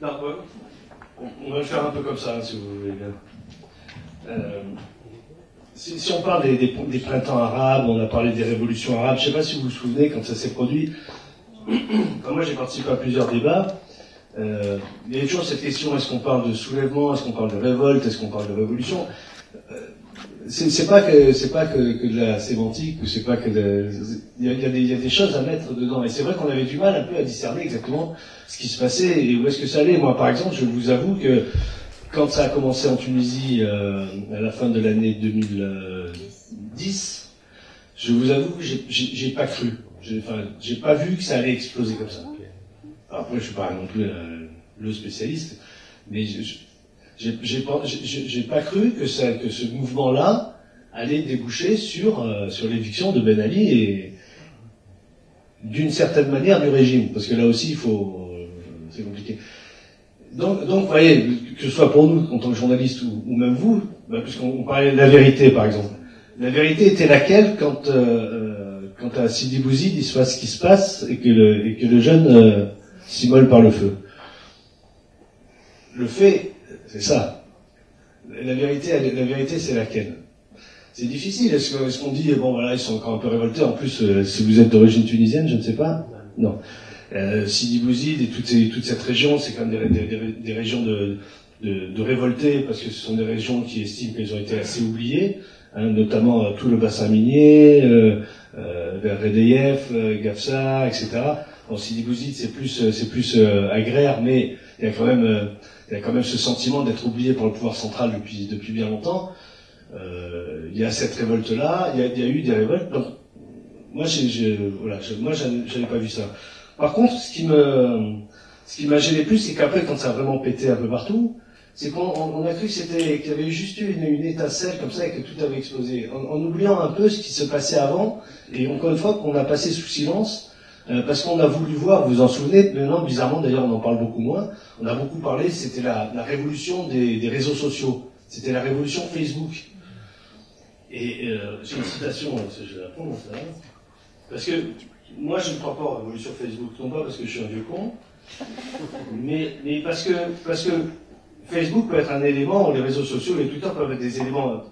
Non, ouais, on va le faire un peu comme ça, hein, si vous voulez bien. Si on parle des printemps arabes, on a parlé des révolutions arabes, je ne sais pas si vous vous souvenez quand ça s'est produit. Quand moi j'ai participé à plusieurs débats, il y a toujours cette question, est-ce qu'on parle de soulèvement, est-ce qu'on parle de révolte, est-ce qu'on parle de révolution? C'est pas que de la sémantique, ou c'est pas que il y a des choses à mettre dedans. Et c'est vrai qu'on avait du mal un peu à discerner exactement ce qui se passait et où est-ce que ça allait. Moi, par exemple, je vous avoue que quand ça a commencé en Tunisie à la fin de l'année 2010, je vous avoue que j'ai pas cru. J'ai pas vu que ça allait exploser comme ça. Alors après, je suis pas non plus le spécialiste, mais j'ai pas cru que ce mouvement-là allait déboucher sur l'éviction de Ben Ali et d'une certaine manière du régime, parce que là aussi c'est compliqué. Donc vous voyez, que ce soit pour nous en tant que journalistes ou même vous, puisqu'on parlait de la vérité par exemple. La vérité était laquelle quand à Sidi Bouzid il se passe ce qui se passe et que le jeune s'immole par le feu. Le fait, c'est ça. La vérité, c'est laquelle? C'est difficile. Est-ce qu'on dit, bon voilà, ils sont encore un peu révoltés. En plus, si vous êtes d'origine tunisienne, je ne sais pas. Non. Sidi Bouzid et toute cette région, c'est quand même des régions de révoltés, parce que ce sont des régions qui estiment qu'elles ont été assez oubliées, hein, notamment tout le bassin minier, vers Redeyef, Gafsa, etc. Bon, Sidi Bouzid, c'est plus agraire, mais il y a quand même il y a quand même ce sentiment d'être oublié par le pouvoir central depuis bien longtemps. Il y a cette révolte-là, il y a eu des révoltes. Donc, moi, j'avais pas vu ça. Par contre, ce qui m'a gêné plus, c'est qu'après, quand ça a vraiment pété un peu partout, c'est qu'on a cru qu'il y avait juste eu une étincelle comme ça et que tout avait explosé. En oubliant un peu ce qui se passait avant, et encore une fois, qu'on a passé sous silence, parce qu'on a voulu voir, vous vous en souvenez, maintenant, bizarrement, d'ailleurs, on en parle beaucoup moins, on a beaucoup parlé, c'était la révolution des réseaux sociaux. C'était la révolution Facebook. Et j'ai une citation, je vais la prendre, ça. Parce que moi, je ne crois pas aux révolutions Facebook, non pas parce que je suis un vieux con, mais parce que Facebook peut être un élément, les réseaux sociaux, les Twitter peuvent être des éléments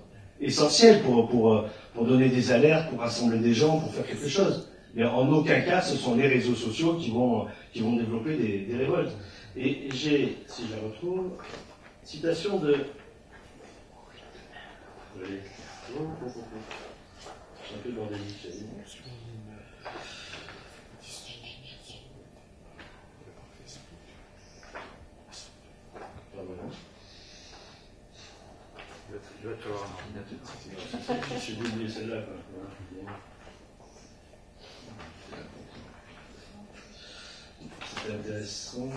essentiels pour donner des alertes, pour rassembler des gens, pour faire quelque chose. Mais en aucun cas, ce sont les réseaux sociaux qui vont développer des révoltes. Et j'ai, si je la retrouve, citation de... Je suis un peu bordélique, j'ai dit. Tu vas te avoir un ordinateur. Je suis oublié celle-là. C'est intéressant.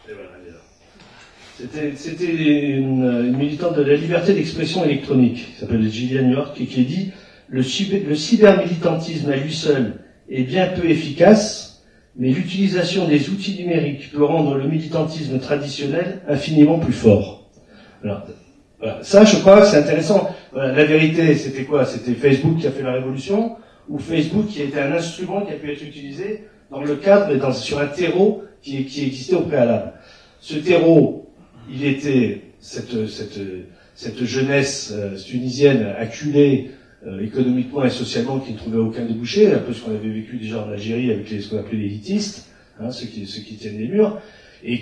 Et voilà, elle est là. C'était une militante de la liberté d'expression électronique, qui s'appelle Gillian York, et qui dit « Le cybermilitantisme à lui seul est bien peu efficace, mais l'utilisation des outils numériques peut rendre le militantisme traditionnel infiniment plus fort. » Voilà. Ça, je crois que c'est intéressant. Voilà, la vérité, c'était quoi? C'était Facebook qui a fait la révolution, ou Facebook qui a été un instrument qui a pu être utilisé dans le cadre et sur un terreau qui existait au préalable. Ce terreau, il était cette jeunesse tunisienne acculée économiquement et socialement qui ne trouvait aucun débouché, un peu ce qu'on avait vécu déjà en Algérie avec ce qu'on appelait les hitistes, ceux qui tiennent les murs, et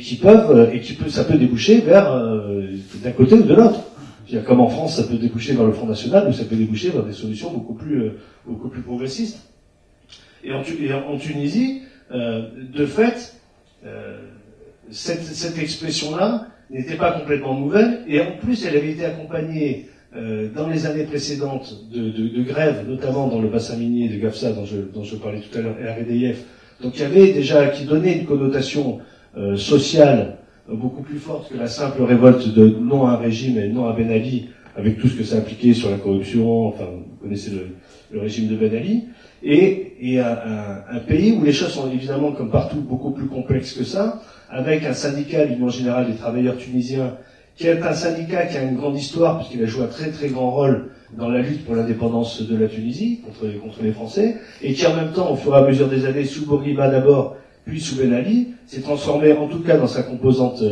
ça peut déboucher vers d'un côté ou de l'autre. Comme en France, ça peut déboucher vers le Front National, ou ça peut déboucher vers des solutions beaucoup plus progressistes. Et en Tunisie, de fait, cette expression-là n'était pas complètement nouvelle, et en plus, elle avait été accompagnée dans les années précédentes de grèves, notamment dans le bassin minier de Gafsa, dont je parlais tout à l'heure, et RDIF. Donc il y avait déjà, qui donnait une connotation sociale beaucoup plus forte que la simple révolte de non à un régime et non à Ben Ali, avec tout ce que ça impliquait sur la corruption, enfin, vous connaissez le régime de Ben Ali, et un pays où les choses sont évidemment, comme partout, beaucoup plus complexes que ça, avec un syndicat, l'Union Générale des Travailleurs Tunisiens, qui est un syndicat qui a une grande histoire, puisqu'il a joué un très très grand rôle dans la lutte pour l'indépendance de la Tunisie, contre les Français, et qui en même temps, au fur et à mesure des années, sous Bourguiba d'abord, puis sous Ben Ali, s'est transformé, en tout cas dans sa composante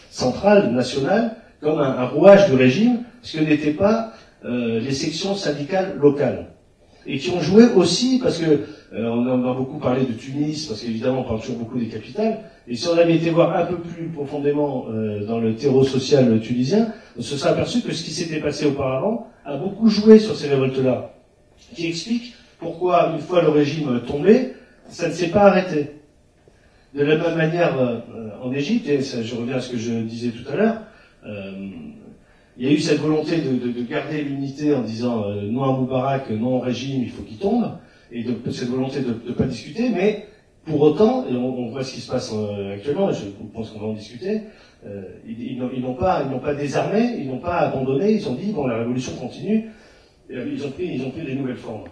centrale, nationale, comme un rouage du régime, ce que n'étaient pas les sections syndicales locales. Et qui ont joué aussi, parce que on a beaucoup parlé de Tunis, parce qu'évidemment on parle toujours beaucoup des capitales, et si on avait été voir un peu plus profondément dans le terreau social tunisien, on se serait aperçu que ce qui s'était passé auparavant a beaucoup joué sur ces révoltes-là, qui explique pourquoi, une fois le régime tombé, ça ne s'est pas arrêté. De la même manière, en Égypte, et ça, je reviens à ce que je disais tout à l'heure, il y a eu cette volonté de garder l'unité en disant non à Moubarak, non au régime, il faut qu'il tombe, et cette volonté de ne pas discuter, mais pour autant, et on voit ce qui se passe actuellement, et je pense qu'on va en discuter, ils n'ont pas désarmé, ils n'ont pas abandonné, ils ont dit bon, la révolution continue, et ils ont pris des nouvelles formes.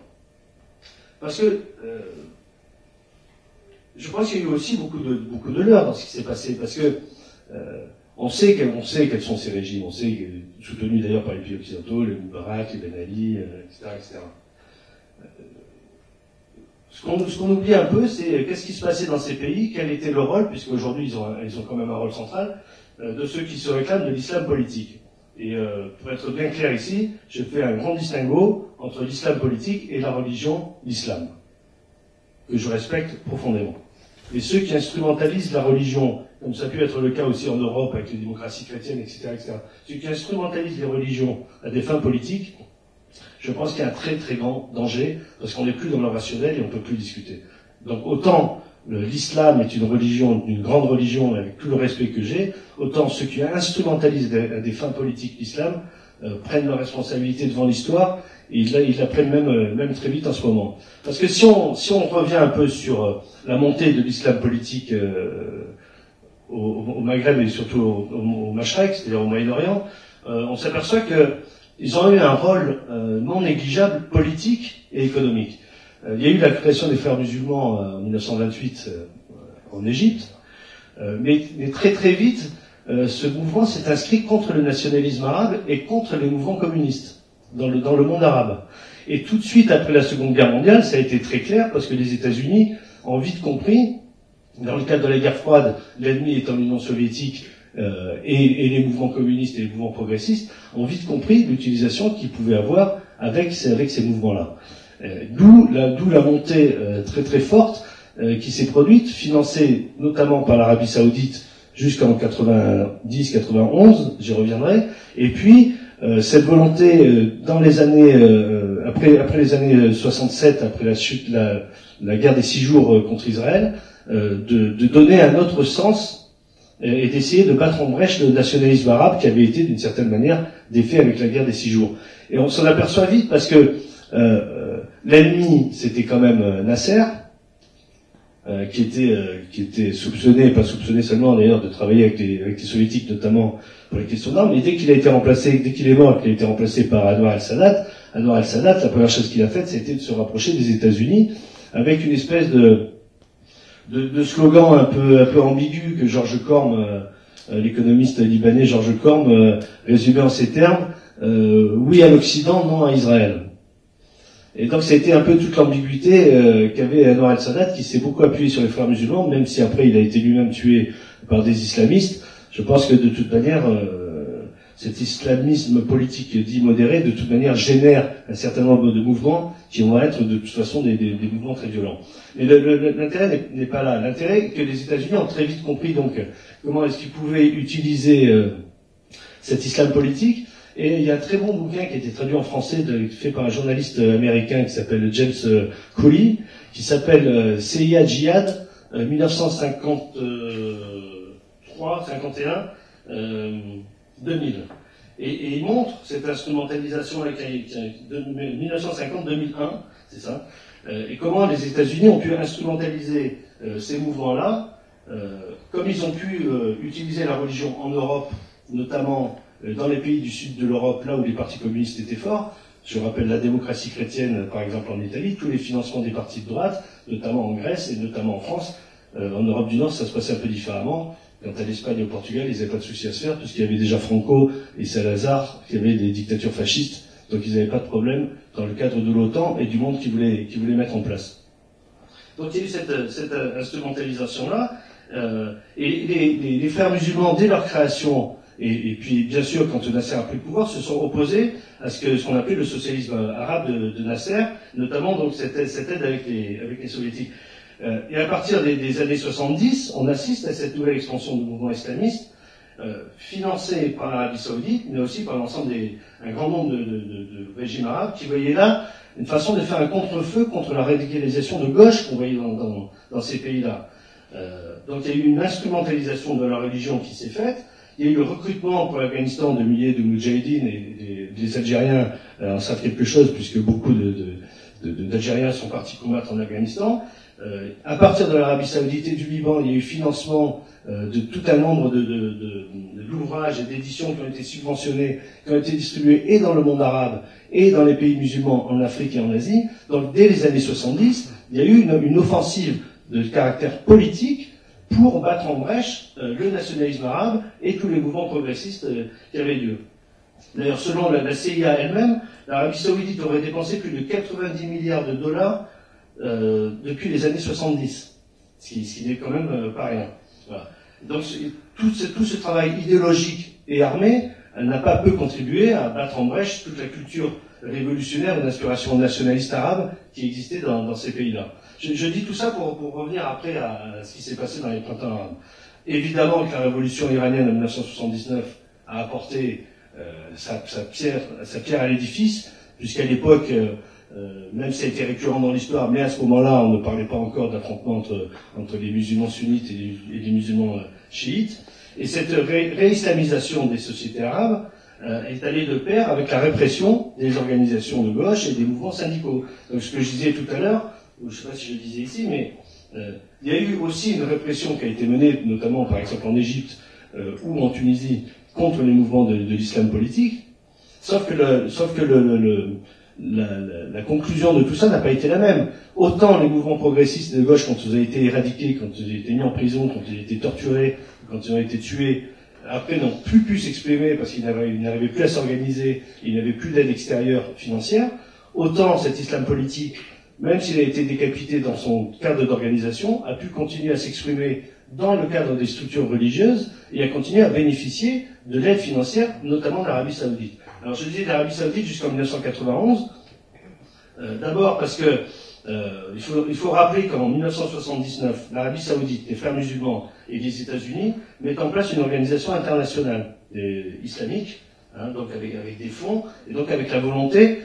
Parce que je pense qu'il y a eu aussi beaucoup de leurre dans ce qui s'est passé, parce que on sait quels sont ces régimes, on sait, soutenus d'ailleurs par les pays occidentaux, les Moubarak, les Ben Ali, etc. Ce qu'on oublie un peu, c'est qu'est-ce qui se passait dans ces pays, quel était le rôle, puisqu'aujourd'hui ils ont quand même un rôle central, de ceux qui se réclament de l'islam politique. Et pour être bien clair ici, je fais un grand distinguo entre l'islam politique et la religion, l'islam, que je respecte profondément. Et ceux qui instrumentalisent la religion, comme ça a pu être le cas aussi en Europe avec les démocraties chrétiennes, etc., ceux qui instrumentalisent les religions à des fins politiques, je pense qu'il y a un très très grand danger, parce qu'on n'est plus dans le rationnel et on ne peut plus discuter. Donc autant l'islam est une religion, une grande religion, avec tout le respect que j'ai, autant ceux qui instrumentalisent à des fins politiques l'islam prennent leurs responsabilités devant l'histoire, et ils la prennent même très vite en ce moment. Parce que si on revient un peu sur la montée de l'islam politique au Maghreb et surtout au Mashrek, c'est-à-dire au Moyen-Orient, on s'aperçoit qu'ils ont eu un rôle non négligeable politique et économique. Il y a eu la création des frères musulmans en 1928 en Égypte, mais très très vite, ce mouvement s'est inscrit contre le nationalisme arabe et contre les mouvements communistes dans le monde arabe. Et tout de suite après la Seconde Guerre mondiale, ça a été très clair parce que les États-Unis ont vite compris, dans le cadre de la guerre froide, l'ennemi étant l'Union soviétique et les mouvements communistes et les mouvements progressistes, ont vite compris l'utilisation qu'ils pouvaient avoir avec ces mouvements-là. D'où la montée très très forte qui s'est produite, financée notamment par l'Arabie Saoudite jusqu'en 90-91, j'y reviendrai, et puis cette volonté dans les années après les années 67, après la chute, la guerre des 6 jours contre Israël, de donner un autre sens et d'essayer de battre en brèche le nationalisme arabe qui avait été d'une certaine manière défait avec la guerre des 6 jours. Et on s'en aperçoit vite parce que l'ennemi, c'était quand même Nasser, qui était soupçonné, et pas soupçonné seulement d'ailleurs, de travailler avec les soviétiques, notamment pour les questions d'armes, mais dès qu'il est mort et qu'il a été remplacé par Anwar el-Sadat, la première chose qu'il a faite, c'était de se rapprocher des États-Unis, avec une espèce de slogan un peu ambigu que Georges Corm, l'économiste libanais Georges Corm, résumait en ces termes, oui à l'Occident, non à Israël. Et donc ça a été un peu toute l'ambiguïté qu'avait Anwar el-Sadat, qui s'est beaucoup appuyé sur les frères musulmans, même si après il a été lui-même tué par des islamistes. Je pense que de toute manière, cet islamisme politique dit modéré, de toute manière génère un certain nombre de mouvements qui vont être de toute façon des mouvements très violents. Mais l'intérêt n'est pas là. L'intérêt est que les États-Unis ont très vite compris donc comment est-ce qu'ils pouvaient utiliser cet islam politique. Et il y a un très bon bouquin qui a été traduit en français, fait par un journaliste américain qui s'appelle James Cooley, qui s'appelle CIA Jihad 1953-51 2000. Et il montre cette instrumentalisation avec 1950-2001, c'est ça, et comment les États-Unis ont pu instrumentaliser ces mouvements-là, comme ils ont pu utiliser la religion en Europe, notamment dans les pays du sud de l'Europe, là où les partis communistes étaient forts. Je rappelle la démocratie chrétienne, par exemple en Italie, tous les financements des partis de droite, notamment en Grèce et notamment en France. En Europe du Nord, ça se passait un peu différemment. Quant à l'Espagne et au Portugal, ils n'avaient pas de souci à se faire, puisqu'il y avait déjà Franco et Salazar, qui avaient des dictatures fascistes, donc ils n'avaient pas de problème dans le cadre de l'OTAN et du monde qu'ils voulaient mettre en place. Donc il y a eu cette instrumentalisation-là, et les frères musulmans, dès leur création, et puis, bien sûr, quand Nasser a pris le pouvoir, se sont opposés à ce qu'on appelait le socialisme arabe de Nasser, notamment donc cette aide avec les soviétiques. Et à partir des années 70, on assiste à cette nouvelle expansion du mouvement islamiste, financée par l'Arabie Saoudite, mais aussi par l'ensemble un grand nombre de régimes arabes qui voyaient là une façon de faire un contre-feu contre la radicalisation de gauche qu'on voyait dans ces pays-là. Donc il y a eu une instrumentalisation de la religion qui s'est faite. Il y a eu le recrutement pour l'Afghanistan de milliers de Moudjahidines et des Algériens en savent quelque chose puisque beaucoup d'Algériens sont partis combattre en Afghanistan. À partir de l'Arabie Saoudite et du Liban, il y a eu financement de tout un nombre d'ouvrages et d'éditions qui ont été subventionnés, qui ont été distribués et dans le monde arabe et dans les pays musulmans en Afrique et en Asie. Donc dès les années 70, il y a eu une offensive de caractère politique pour battre en brèche le nationalisme arabe et tous les mouvements progressistes qui avaient lieu. D'ailleurs, selon la CIA elle-même, l'Arabie Saoudite aurait dépensé plus de 90 milliards de dollars depuis les années 70, ce qui n'est quand même pas rien. Voilà. Donc tout ce travail idéologique et armé n'a pas peu contribué à battre en brèche toute la culture révolutionnaire et d'inspiration nationaliste arabe qui existait dans ces pays-là. Je dis tout ça pour revenir après à ce qui s'est passé dans les printemps arabes. Évidemment que la révolution iranienne de 1979 a apporté sa pierre à l'édifice, puisqu'à l'époque, même si ça a été récurrent dans l'histoire, mais à ce moment-là, on ne parlait pas encore d'affrontement entre les musulmans sunnites et les musulmans chiites. Et cette réislamisation des sociétés arabes est allée de pair avec la répression des organisations de gauche et des mouvements syndicaux. Donc ce que je disais tout à l'heure, je ne sais pas si je le disais ici, mais il y a eu aussi une répression qui a été menée, notamment par exemple en Égypte ou en Tunisie, contre les mouvements de l'islam politique, sauf que la conclusion de tout ça n'a pas été la même. Autant les mouvements progressistes de gauche, quand ils ont été éradiqués, quand ils ont été mis en prison, quand ils ont été torturés, quand ils ont été tués, après n'ont plus pu s'exprimer parce qu'ils n'arrivaient plus à s'organiser, ils n'avaient plus d'aide extérieure financière, autant cet islam politique, même s'il a été décapité dans son cadre d'organisation, a pu continuer à s'exprimer dans le cadre des structures religieuses et a continué à bénéficier de l'aide financière, notamment de l'Arabie Saoudite. Alors je disais l'Arabie Saoudite jusqu'en 1991, d'abord parce que il faut rappeler qu'en 1979, l'Arabie Saoudite, les Frères musulmans et les États-Unis mettent en place une organisation internationale islamique, donc avec des fonds, et donc avec la volonté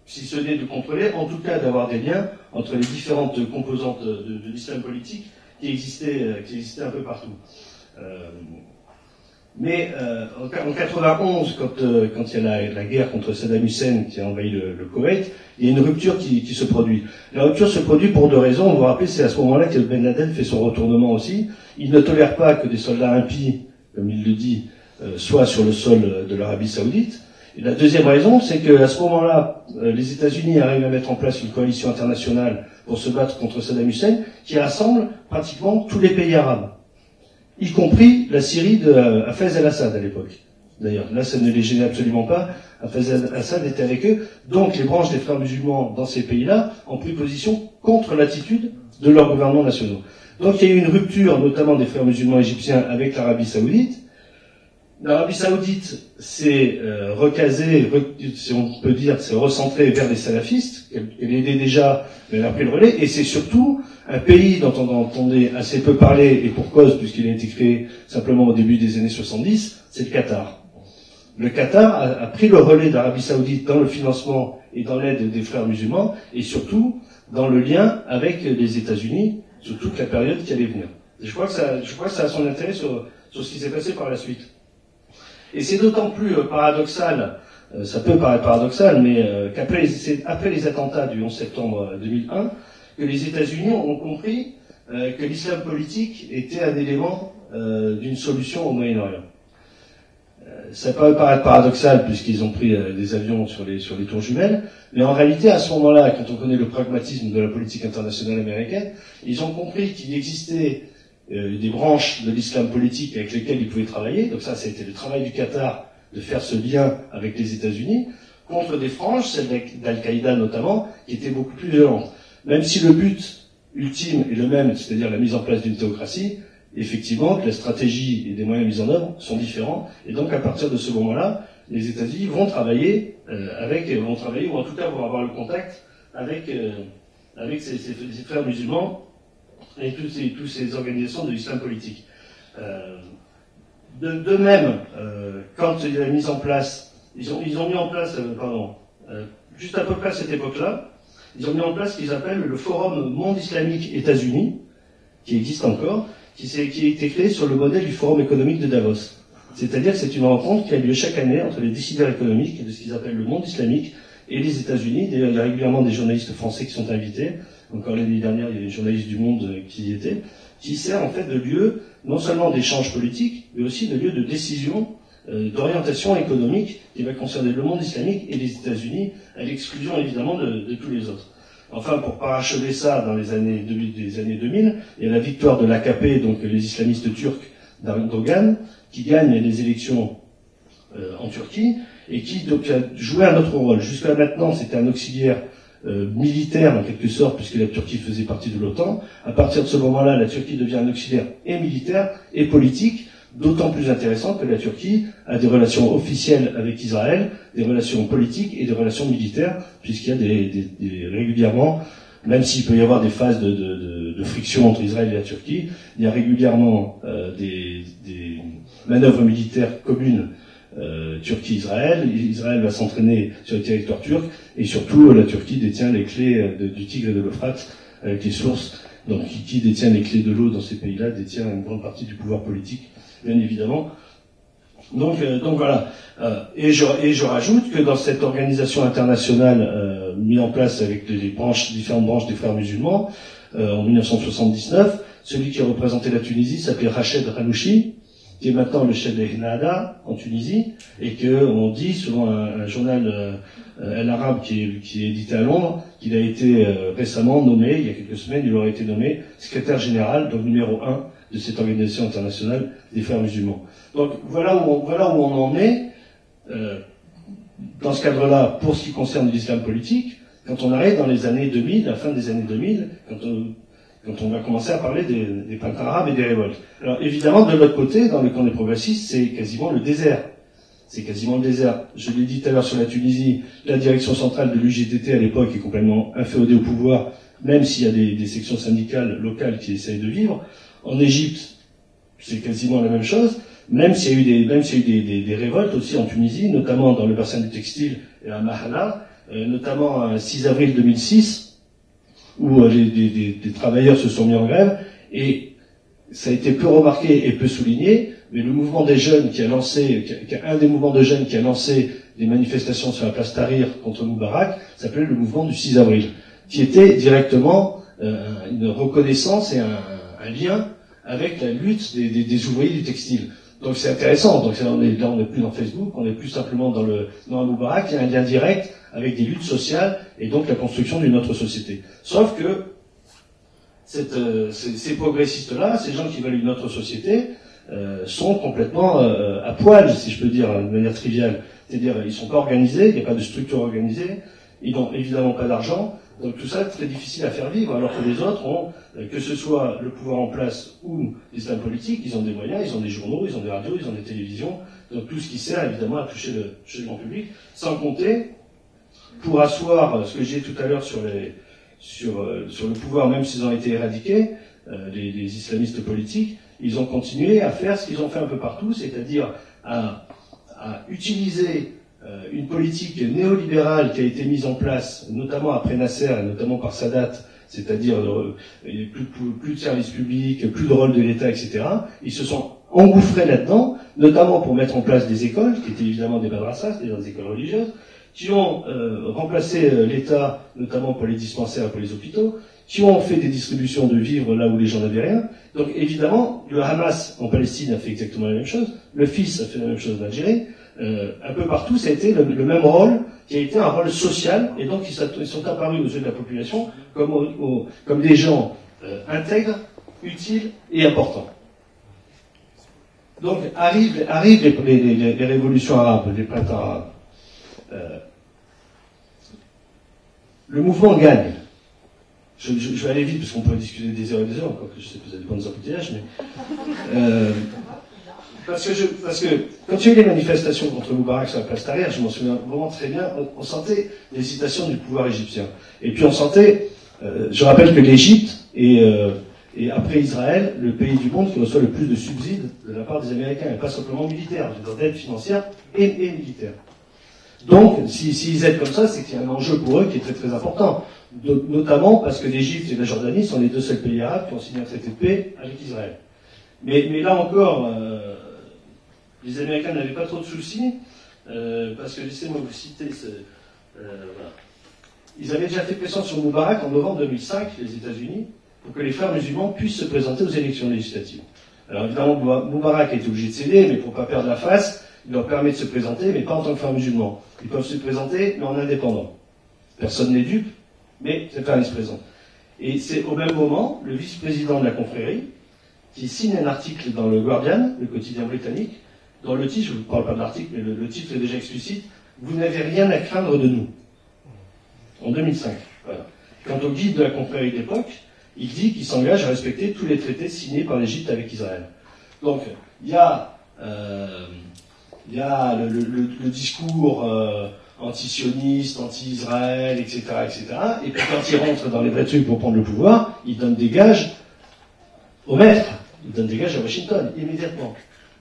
si ce n'est de contrôler, en tout cas d'avoir des liens entre les différentes composantes de l'islam politique qui existaient un peu partout. Mais en 91, quand il y a la guerre contre Saddam Hussein qui a envahi le Koweït, il y a une rupture qui se produit. La rupture se produit pour deux raisons. On vous rappelle, c'est à ce moment-là que Ben Laden fait son retournement aussi. Il ne tolère pas que des soldats impies, comme il le dit, soient sur le sol de l'Arabie Saoudite. Et la deuxième raison, c'est qu'à ce moment-là, les États-Unis arrivent à mettre en place une coalition internationale pour se battre contre Saddam Hussein, qui rassemble pratiquement tous les pays arabes, y compris la Syrie de Hafez el-Assad à l'époque. D'ailleurs, là, ça ne les gênait absolument pas. Hafez el-Assad était avec eux. Donc, les branches des frères musulmans dans ces pays-là ont pris position contre l'attitude de leurs gouvernements nationaux. Donc, il y a eu une rupture, notamment des frères musulmans égyptiens, avec l'Arabie Saoudite. L'Arabie Saoudite s'est recasée, si on peut dire, s'est recentrée vers les salafistes. Elle aidait déjà, mais elle a pris le relais. Et c'est surtout un pays dont on entendait assez peu parler, et pour cause, puisqu'il a été créé simplement au début des années 70, c'est le Qatar. Le Qatar a pris le relais d'Arabie Saoudite dans le financement et dans l'aide des frères musulmans, et surtout dans le lien avec les États-Unis sur toute la période qui allait venir. Et je crois que ça a son intérêt sur ce qui s'est passé par la suite. Et c'est d'autant plus paradoxal, ça peut paraître paradoxal, mais qu'après les attentats du 11 septembre 2001, que les États-Unis ont compris que l'islam politique était un élément d'une solution au Moyen-Orient. Ça peut paraître paradoxal puisqu'ils ont pris des avions sur les tours jumelles, mais en réalité, à ce moment-là, quand on connaît le pragmatisme de la politique internationale américaine, ils ont compris qu'il existait des branches de l'islam politique avec lesquelles ils pouvaient travailler. Donc ça a été le travail du Qatar de faire ce lien avec les États-Unis, contre des franges, celle d'Al-Qaïda notamment, qui étaient beaucoup plus violentes. Même si le but ultime est le même, c'est-à-dire la mise en place d'une théocratie, effectivement, que la stratégie et les moyens mis en œuvre sont différents. Et donc, à partir de ce moment-là, les États-Unis vont travailler ou en tout cas vont avoir le contact avec ces frères musulmans et toutes ces organisations de l'islam politique. De même, quand il y a mise en place, ils ont mis en place, juste à peu près à cette époque-là, ils ont mis en place ce qu'ils appellent le Forum Monde Islamique États-Unis, qui existe encore, qui a été créé sur le modèle du Forum économique de Davos. C'est-à-dire que c'est une rencontre qui a lieu chaque année entre les décideurs économiques de ce qu'ils appellent le monde islamique et les États-Unis. D'ailleurs, il y a régulièrement des journalistes français qui sont invités. Encore l'année dernière, il y a des journalistes du Monde qui y étaient, qui sert en fait de lieu non seulement d'échange politique, mais aussi de lieu de décision, d'orientation économique qui va concerner le monde islamique et les États-Unis, à l'exclusion évidemment de tous les autres. Enfin, pour parachever ça dans les années 2000, il y a la victoire de l'AKP, donc les islamistes turcs d'Erdogan, qui gagne les élections en Turquie, et qui donc a joué un autre rôle. Jusqu'à maintenant, c'était un auxiliaire militaire en quelque sorte, puisque la Turquie faisait partie de l'OTAN. À partir de ce moment-là, la Turquie devient un auxiliaire et militaire et politique, d'autant plus intéressant que la Turquie a des relations officielles avec Israël, des relations politiques et des relations militaires, puisqu'il y a régulièrement, même s'il peut y avoir des phases de friction entre Israël et la Turquie, il y a régulièrement des manœuvres militaires communes Turquie-Israël. Israël va s'entraîner sur le territoire turc, et surtout la Turquie détient les clés du Tigre et de l'Euphrate avec les sources. Donc qui détient les clés de l'eau dans ces pays-là détient une grande partie du pouvoir politique, bien évidemment. Donc voilà. Et je rajoute que dans cette organisation internationale mise en place avec les différentes branches des frères musulmans, en 1979, celui qui représentait la Tunisie s'appelait Rached Ranouchi, qui est maintenant le chef des Hnada en Tunisie, et que on dit, selon un journal El Arabe qui est édité à Londres, qu'il a été récemment nommé, il y a quelques semaines, il aurait été nommé secrétaire général, donc numéro 1 de cette organisation internationale des frères musulmans. Donc voilà où on en est dans ce cadre-là pour ce qui concerne l'islam politique. Quand on arrive dans les années 2000, la fin des années 2000, quand on va commencer à parler des printemps arabes et des révoltes. Alors évidemment, de l'autre côté, dans le camp des progressistes, c'est quasiment le désert. C'est quasiment le désert. Je l'ai dit tout à l'heure sur la Tunisie, la direction centrale de l'UGTT à l'époque est complètement inféodée au pouvoir, même s'il y a des sections syndicales locales qui essayent de vivre. En Égypte, c'est quasiment la même chose, même s'il y a eu des révoltes aussi en Tunisie, notamment dans le bassin du textile et à Mahala, notamment un 6 avril 2006, où des travailleurs se sont mis en grève, et ça a été peu remarqué et peu souligné, mais le mouvement des jeunes un des mouvements de jeunes qui a lancé des manifestations sur la place Tahrir contre Moubarak, s'appelait le mouvement du 6 avril, qui était directement une reconnaissance et un lien avec la lutte des ouvriers du textile. Donc c'est intéressant. Donc on n'est plus dans Facebook, on n'est plus simplement dans Moubarak. Il y a un lien direct avec des luttes sociales et donc la construction d'une autre société. Sauf que ces progressistes-là, ces gens qui veulent une autre société, sont complètement à poil, si je peux dire de manière triviale. C'est-à-dire ils sont pas organisés, il n'y a pas de structure organisée, ils n'ont évidemment pas d'argent. Donc tout ça, très difficile à faire vivre, alors que les autres ont, que ce soit le pouvoir en place ou l'islam politique, ils ont des moyens, ils ont des journaux, ils ont des radios, ils ont des télévisions, donc tout ce qui sert évidemment à toucher le grand public, sans compter, pour asseoir ce que j'ai dit tout à l'heure sur le pouvoir, même s'ils ont été éradiqués, les islamistes politiques, ils ont continué à faire ce qu'ils ont fait un peu partout, c'est-à-dire à utiliser une politique néolibérale qui a été mise en place, notamment après Nasser et notamment par Sadat, c'est-à-dire plus de services publics, plus de rôle de l'État, etc. Ils se sont engouffrés là-dedans, notamment pour mettre en place des écoles, qui étaient évidemment des madrasas, c'est-à-dire des écoles religieuses, qui ont remplacé l'État, notamment pour les dispensaires et pour les hôpitaux, qui ont fait des distributions de vivres là où les gens n'avaient rien. Donc évidemment, le Hamas en Palestine a fait exactement la même chose, le FIS a fait la même chose en Algérie, un peu partout, ça a été le même rôle, qui a été un rôle social, et donc ils sont apparus aux yeux de la population comme des gens intègres, utiles et importants. Donc arrivent les révolutions arabes, les printemps arabes. Le mouvement gagne. Je vais aller vite parce qu'on pourrait discuter des heures et des heures, encore que je sais que vous avez des bonnes embouteillages, mais parce que quand il y a eu les manifestations contre Moubarak sur la place Tahrir, je m'en souviens vraiment très bien, on sentait l'hésitation du pouvoir égyptien. Et puis on sentait, je rappelle que l'Égypte est après Israël le pays du monde qui reçoit le plus de subsides de la part des Américains, et pas simplement militaires, d'aide financière et militaire. Donc, s'ils aident comme ça, c'est qu'il y a un enjeu pour eux qui est très très important. Notamment parce que l'Égypte et la Jordanie sont les deux seuls pays arabes qui ont signé un traité de paix avec Israël. Mais là encore, les Américains n'avaient pas trop de soucis, parce que laissez-moi vous citer, voilà. Ils avaient déjà fait pression sur Moubarak en novembre 2005, les États-Unis, pour que les frères musulmans puissent se présenter aux élections législatives. Alors évidemment, Moubarak a été obligé de céder, mais pour ne pas perdre la face, il leur permet de se présenter, mais pas en tant que frères musulmans. Ils peuvent se présenter, mais en indépendant. Personne n'est dupe, mais ces frères, ils se présentent. Et c'est au même moment, le vice-président de la confrérie, qui signe un article dans le Guardian, le quotidien britannique, dans le titre, je ne vous parle pas de l'article, mais le titre est déjà explicite, « Vous n'avez rien à craindre de nous ». En 2005. Voilà. Quant au guide de la confrérie d'époque, il dit qu'il s'engage à respecter tous les traités signés par l'Égypte avec Israël. Donc, il y a le discours anti-sioniste, anti-Israël, etc., etc. Et puis quand il rentre dans les vrais trucs pour prendre le pouvoir, il donne des gages au maître. Il donne des gages à Washington, immédiatement.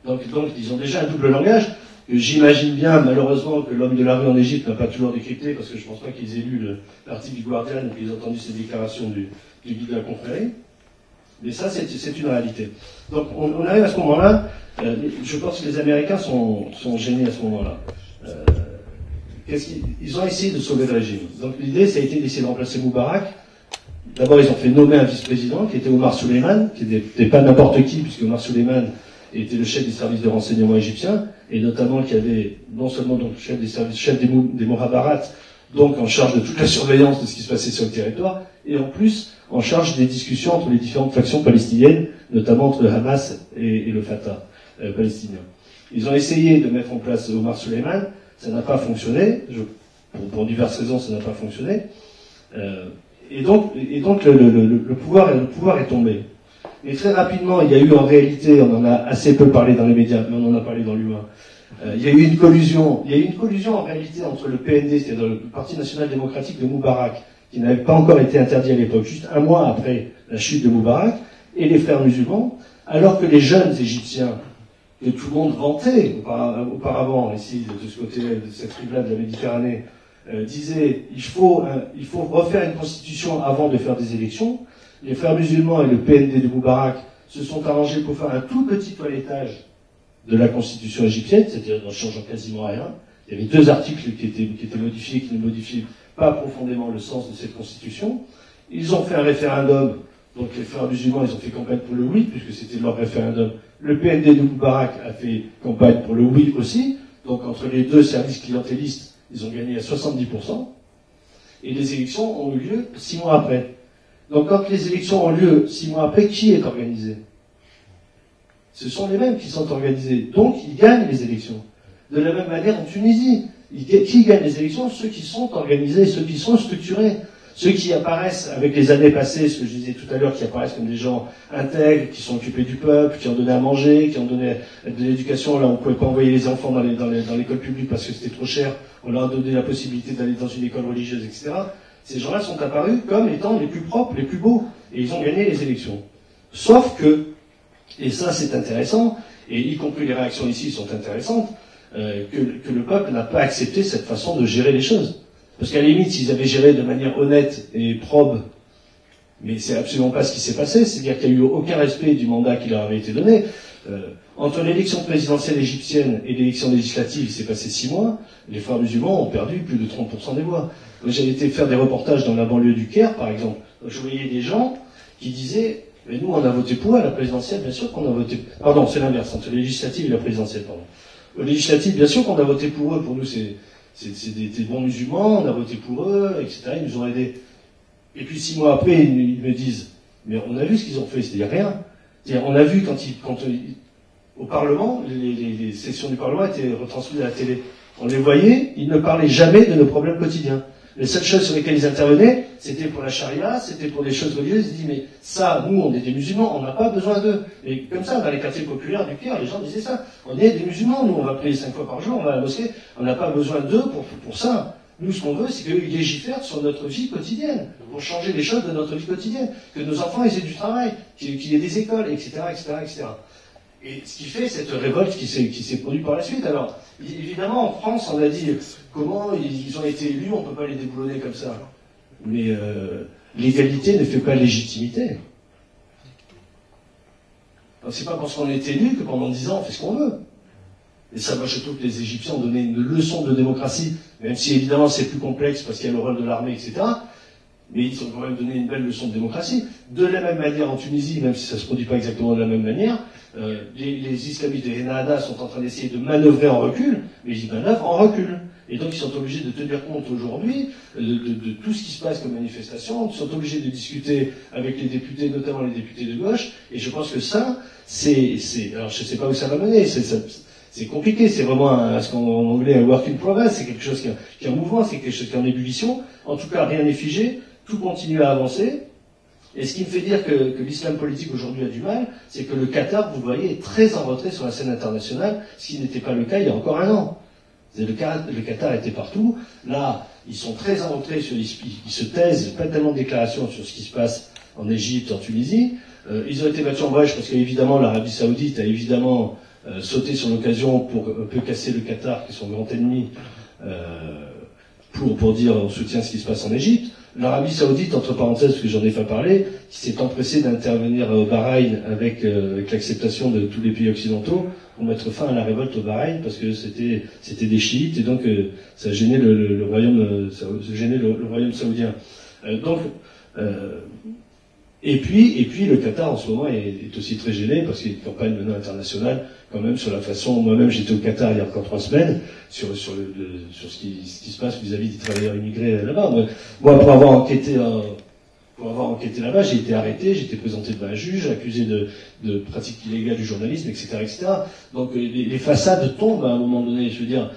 Donc ils ont déjà un double langage. que j'imagine bien, malheureusement, que l'homme de la rue en Égypte n'a pas toujours décrypté, parce que je pense pas qu'ils aient lu l'article du Guardian ou qu'ils aient entendu ces déclarations du guide de la confrérie. Mais ça, c'est une réalité. Donc, on arrive à ce moment-là. Je pense que les Américains sont gênés à ce moment-là. Ils ont essayé de sauver le régime. Donc, l'idée, ça a été d'essayer de remplacer Moubarak. D'abord, ils ont fait nommer un vice-président, qui était Omar Suleiman, qui n'était pas n'importe qui, puisque Omar Suleiman était le chef des services de renseignement égyptiens, et notamment qui avait non seulement donc chef des services, chef des Mokhabarat, donc en charge de toute la surveillance de ce qui se passait sur le territoire, et en plus en charge des discussions entre les différentes factions palestiniennes, notamment entre le Hamas et le Fatah palestinien. Ils ont essayé de mettre en place Omar Suleiman, ça n'a pas fonctionné, pour diverses raisons ça n'a pas fonctionné, et donc le pouvoir est tombé. Et très rapidement, il y a eu en réalité, on en a assez peu parlé dans les médias, mais on en a parlé dans l'UA, il y a eu une collusion en réalité entre le PND, c'est-à-dire le Parti National Démocratique de Moubarak, qui n'avait pas encore été interdit à l'époque, juste un mois après la chute de Moubarak, et les frères musulmans, alors que les jeunes Égyptiens, que tout le monde vantait auparavant, ici, de ce côté, de cette rive-là de la Méditerranée, disaient il faut refaire une constitution avant de faire des élections. Les frères musulmans et le PND de Moubarak se sont arrangés pour faire un tout petit toilettage de la constitution égyptienne, c'est-à-dire en changeant quasiment rien. Il y avait 2 articles qui étaient modifiés, qui ne modifiaient pas profondément le sens de cette constitution. Ils ont fait un référendum, donc les frères musulmans, ils ont fait campagne pour le oui, puisque c'était leur référendum. Le PND de Moubarak a fait campagne pour le oui aussi, donc entre les 2 services clientélistes, ils ont gagné à 70%, et les élections ont eu lieu 6 mois après. Donc quand les élections ont lieu 6 mois après, qui est organisé? Ce sont les mêmes qui sont organisés. Donc ils gagnent les élections. De la même manière en Tunisie. Qui gagne les élections? Ceux qui sont organisés, ceux qui sont structurés. Ceux qui apparaissent avec les années passées, ce que je disais tout à l'heure, qui apparaissent comme des gens intègres, qui sont occupés du peuple, qui ont donné à manger, qui ont donné de l'éducation. Là, on ne pouvait pas envoyer les enfants dans l'école publique parce que c'était trop cher. On leur a donné la possibilité d'aller dans une école religieuse, etc. Ces gens-là sont apparus comme étant les plus propres, les plus beaux. Et ils ont gagné les élections. Sauf que, et ça c'est intéressant, et y compris les réactions ici sont intéressantes, que le peuple n'a pas accepté cette façon de gérer les choses. Parce qu'à la limite, s'ils avaient géré de manière honnête et probe, mais c'est absolument pas ce qui s'est passé, c'est-à-dire qu'il n'y a eu aucun respect du mandat qui leur avait été donné. Entre l'élection présidentielle égyptienne et l'élection législative, il s'est passé 6 mois, les frères musulmans ont perdu plus de 30% des voix. J'avais été faire des reportages dans la banlieue du Caire, par exemple. Je voyais des gens qui disaient, mais nous on a voté pour eux, à la présidentielle, bien sûr qu'on a voté... Pardon, c'est l'inverse, entre les législatives et la présidentielle, pardon. Aux législatives, bien sûr qu'on a voté pour eux, pour nous c'est des bons musulmans, on a voté pour eux, etc. Ils nous ont aidés. Et puis 6 mois après, ils me disent, mais on a vu ce qu'ils ont fait, c'est-à-dire rien. C'est-à-dire, on a vu au Parlement, les sessions du Parlement étaient retransmises à la télé. On les voyait, ils ne parlaient jamais de nos problèmes quotidiens. Les seules choses sur lesquelles ils intervenaient, c'était pour la charia, c'était pour des choses religieuses. Ils disaient, mais ça, nous, on est des musulmans, on n'a pas besoin d'eux. Et comme ça, dans les quartiers populaires du Caire, les gens disaient ça. On est des musulmans, nous, on va prier 5 fois par jour, on va à la mosquée, on n'a pas besoin d'eux pour ça. Nous, ce qu'on veut, c'est qu'ils légifèrent sur notre vie quotidienne, pour changer les choses de notre vie quotidienne. Que nos enfants aient du travail, qu'il y ait des écoles, etc., etc., etc. Et ce qui fait cette révolte qui s'est produite par la suite. Alors, évidemment, en France, on a dit comment ils ont été élus, on ne peut pas les déboulonner comme ça. Mais l'égalité ne fait pas légitimité. C'est pas parce qu'on est élu que pendant 10 ans on fait ce qu'on veut. Et ça, moi, je trouve que les Égyptiens ont donné une leçon de démocratie, même si évidemment c'est plus complexe parce qu'il y a le rôle de l'armée, etc. Mais ils ont quand même donné une belle leçon de démocratie. De la même manière en Tunisie, même si ça ne se produit pas exactement de la même manière, les islamistes de Ennahda sont en train d'essayer de manœuvrer en recul, mais ils manœuvrent en recul. Et donc ils sont obligés de tenir compte aujourd'hui de tout ce qui se passe comme manifestation, ils sont obligés de discuter avec les députés, notamment les députés de gauche, et je pense que ça, alors je ne sais pas où ça va mener, c'est compliqué, c'est vraiment ce qu'en anglais un work in progress, c'est quelque chose qui est en mouvement, c'est quelque chose qui est en ébullition. En tout cas, rien n'est figé, tout continue à avancer. Et ce qui me fait dire que l'islam politique aujourd'hui a du mal, c'est que le Qatar, vous le voyez, est très en retrait sur la scène internationale, ce qui n'était pas le cas il y a encore 1 an. Le Qatar était partout. Là, ils sont très en retrait, ils se taisent, pas tellement de déclarations sur ce qui se passe en Égypte, en Tunisie. Ils ont été battus en brèche parce qu'évidemment l'Arabie Saoudite a évidemment sauté sur l'occasion pour un peu casser le Qatar, qui est son grand ennemi, pour dire on soutient ce qui se passe en Égypte. L'Arabie Saoudite, entre parenthèses, parce que j'en ai pas parlé, qui s'est empressé d'intervenir au Bahreïn avec l'acceptation de tous les pays occidentaux pour mettre fin à la révolte au Bahreïn, parce que c'était des chiites et donc ça gênait le royaume saoudien. Et puis le Qatar en ce moment est aussi très gêné parce qu'il y a une campagne maintenant internationale quand même sur la façon. Moi-même j'étais au Qatar il y a encore 3 semaines sur ce qui se passe vis-à-vis des travailleurs immigrés là-bas. Moi pour avoir enquêté là-bas, j'ai été arrêté, j'ai été présenté devant un juge, accusé de pratiques illégales du journalisme, etc., etc. Donc les façades tombent à un moment donné. Je veux dire,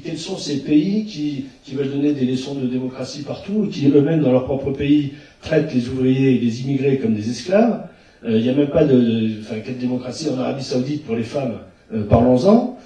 quels sont ces pays qui veulent donner des leçons de démocratie partout, qui eux-mêmes dans leur propre pays traitent les ouvriers et les immigrés comme des esclaves? Il n'y a même pas quelle démocratie en Arabie Saoudite pour les femmes? Parlons-en.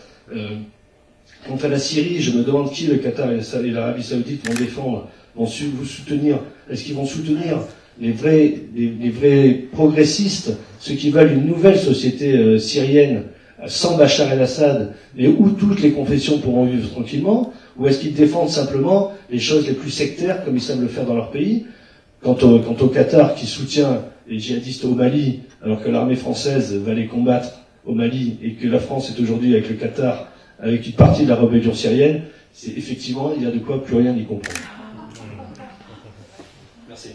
Quant à la Syrie, je me demande qui le Qatar et l'Arabie Saoudite vont défendre, vont vous soutenir. Est-ce qu'ils vont soutenir les vrais progressistes, ceux qui veulent une nouvelle société syrienne sans Bachar el-Assad, mais où toutes les confessions pourront vivre tranquillement? Ou est-ce qu'ils défendent simplement les choses les plus sectaires, comme ils savent le faire dans leur pays? Quant au Qatar qui soutient les djihadistes au Mali, alors que l'armée française va les combattre au Mali, et que la France est aujourd'hui avec le Qatar, avec une partie de la rébellion syrienne, c'est effectivement, il y a de quoi plus rien y comprendre. Merci.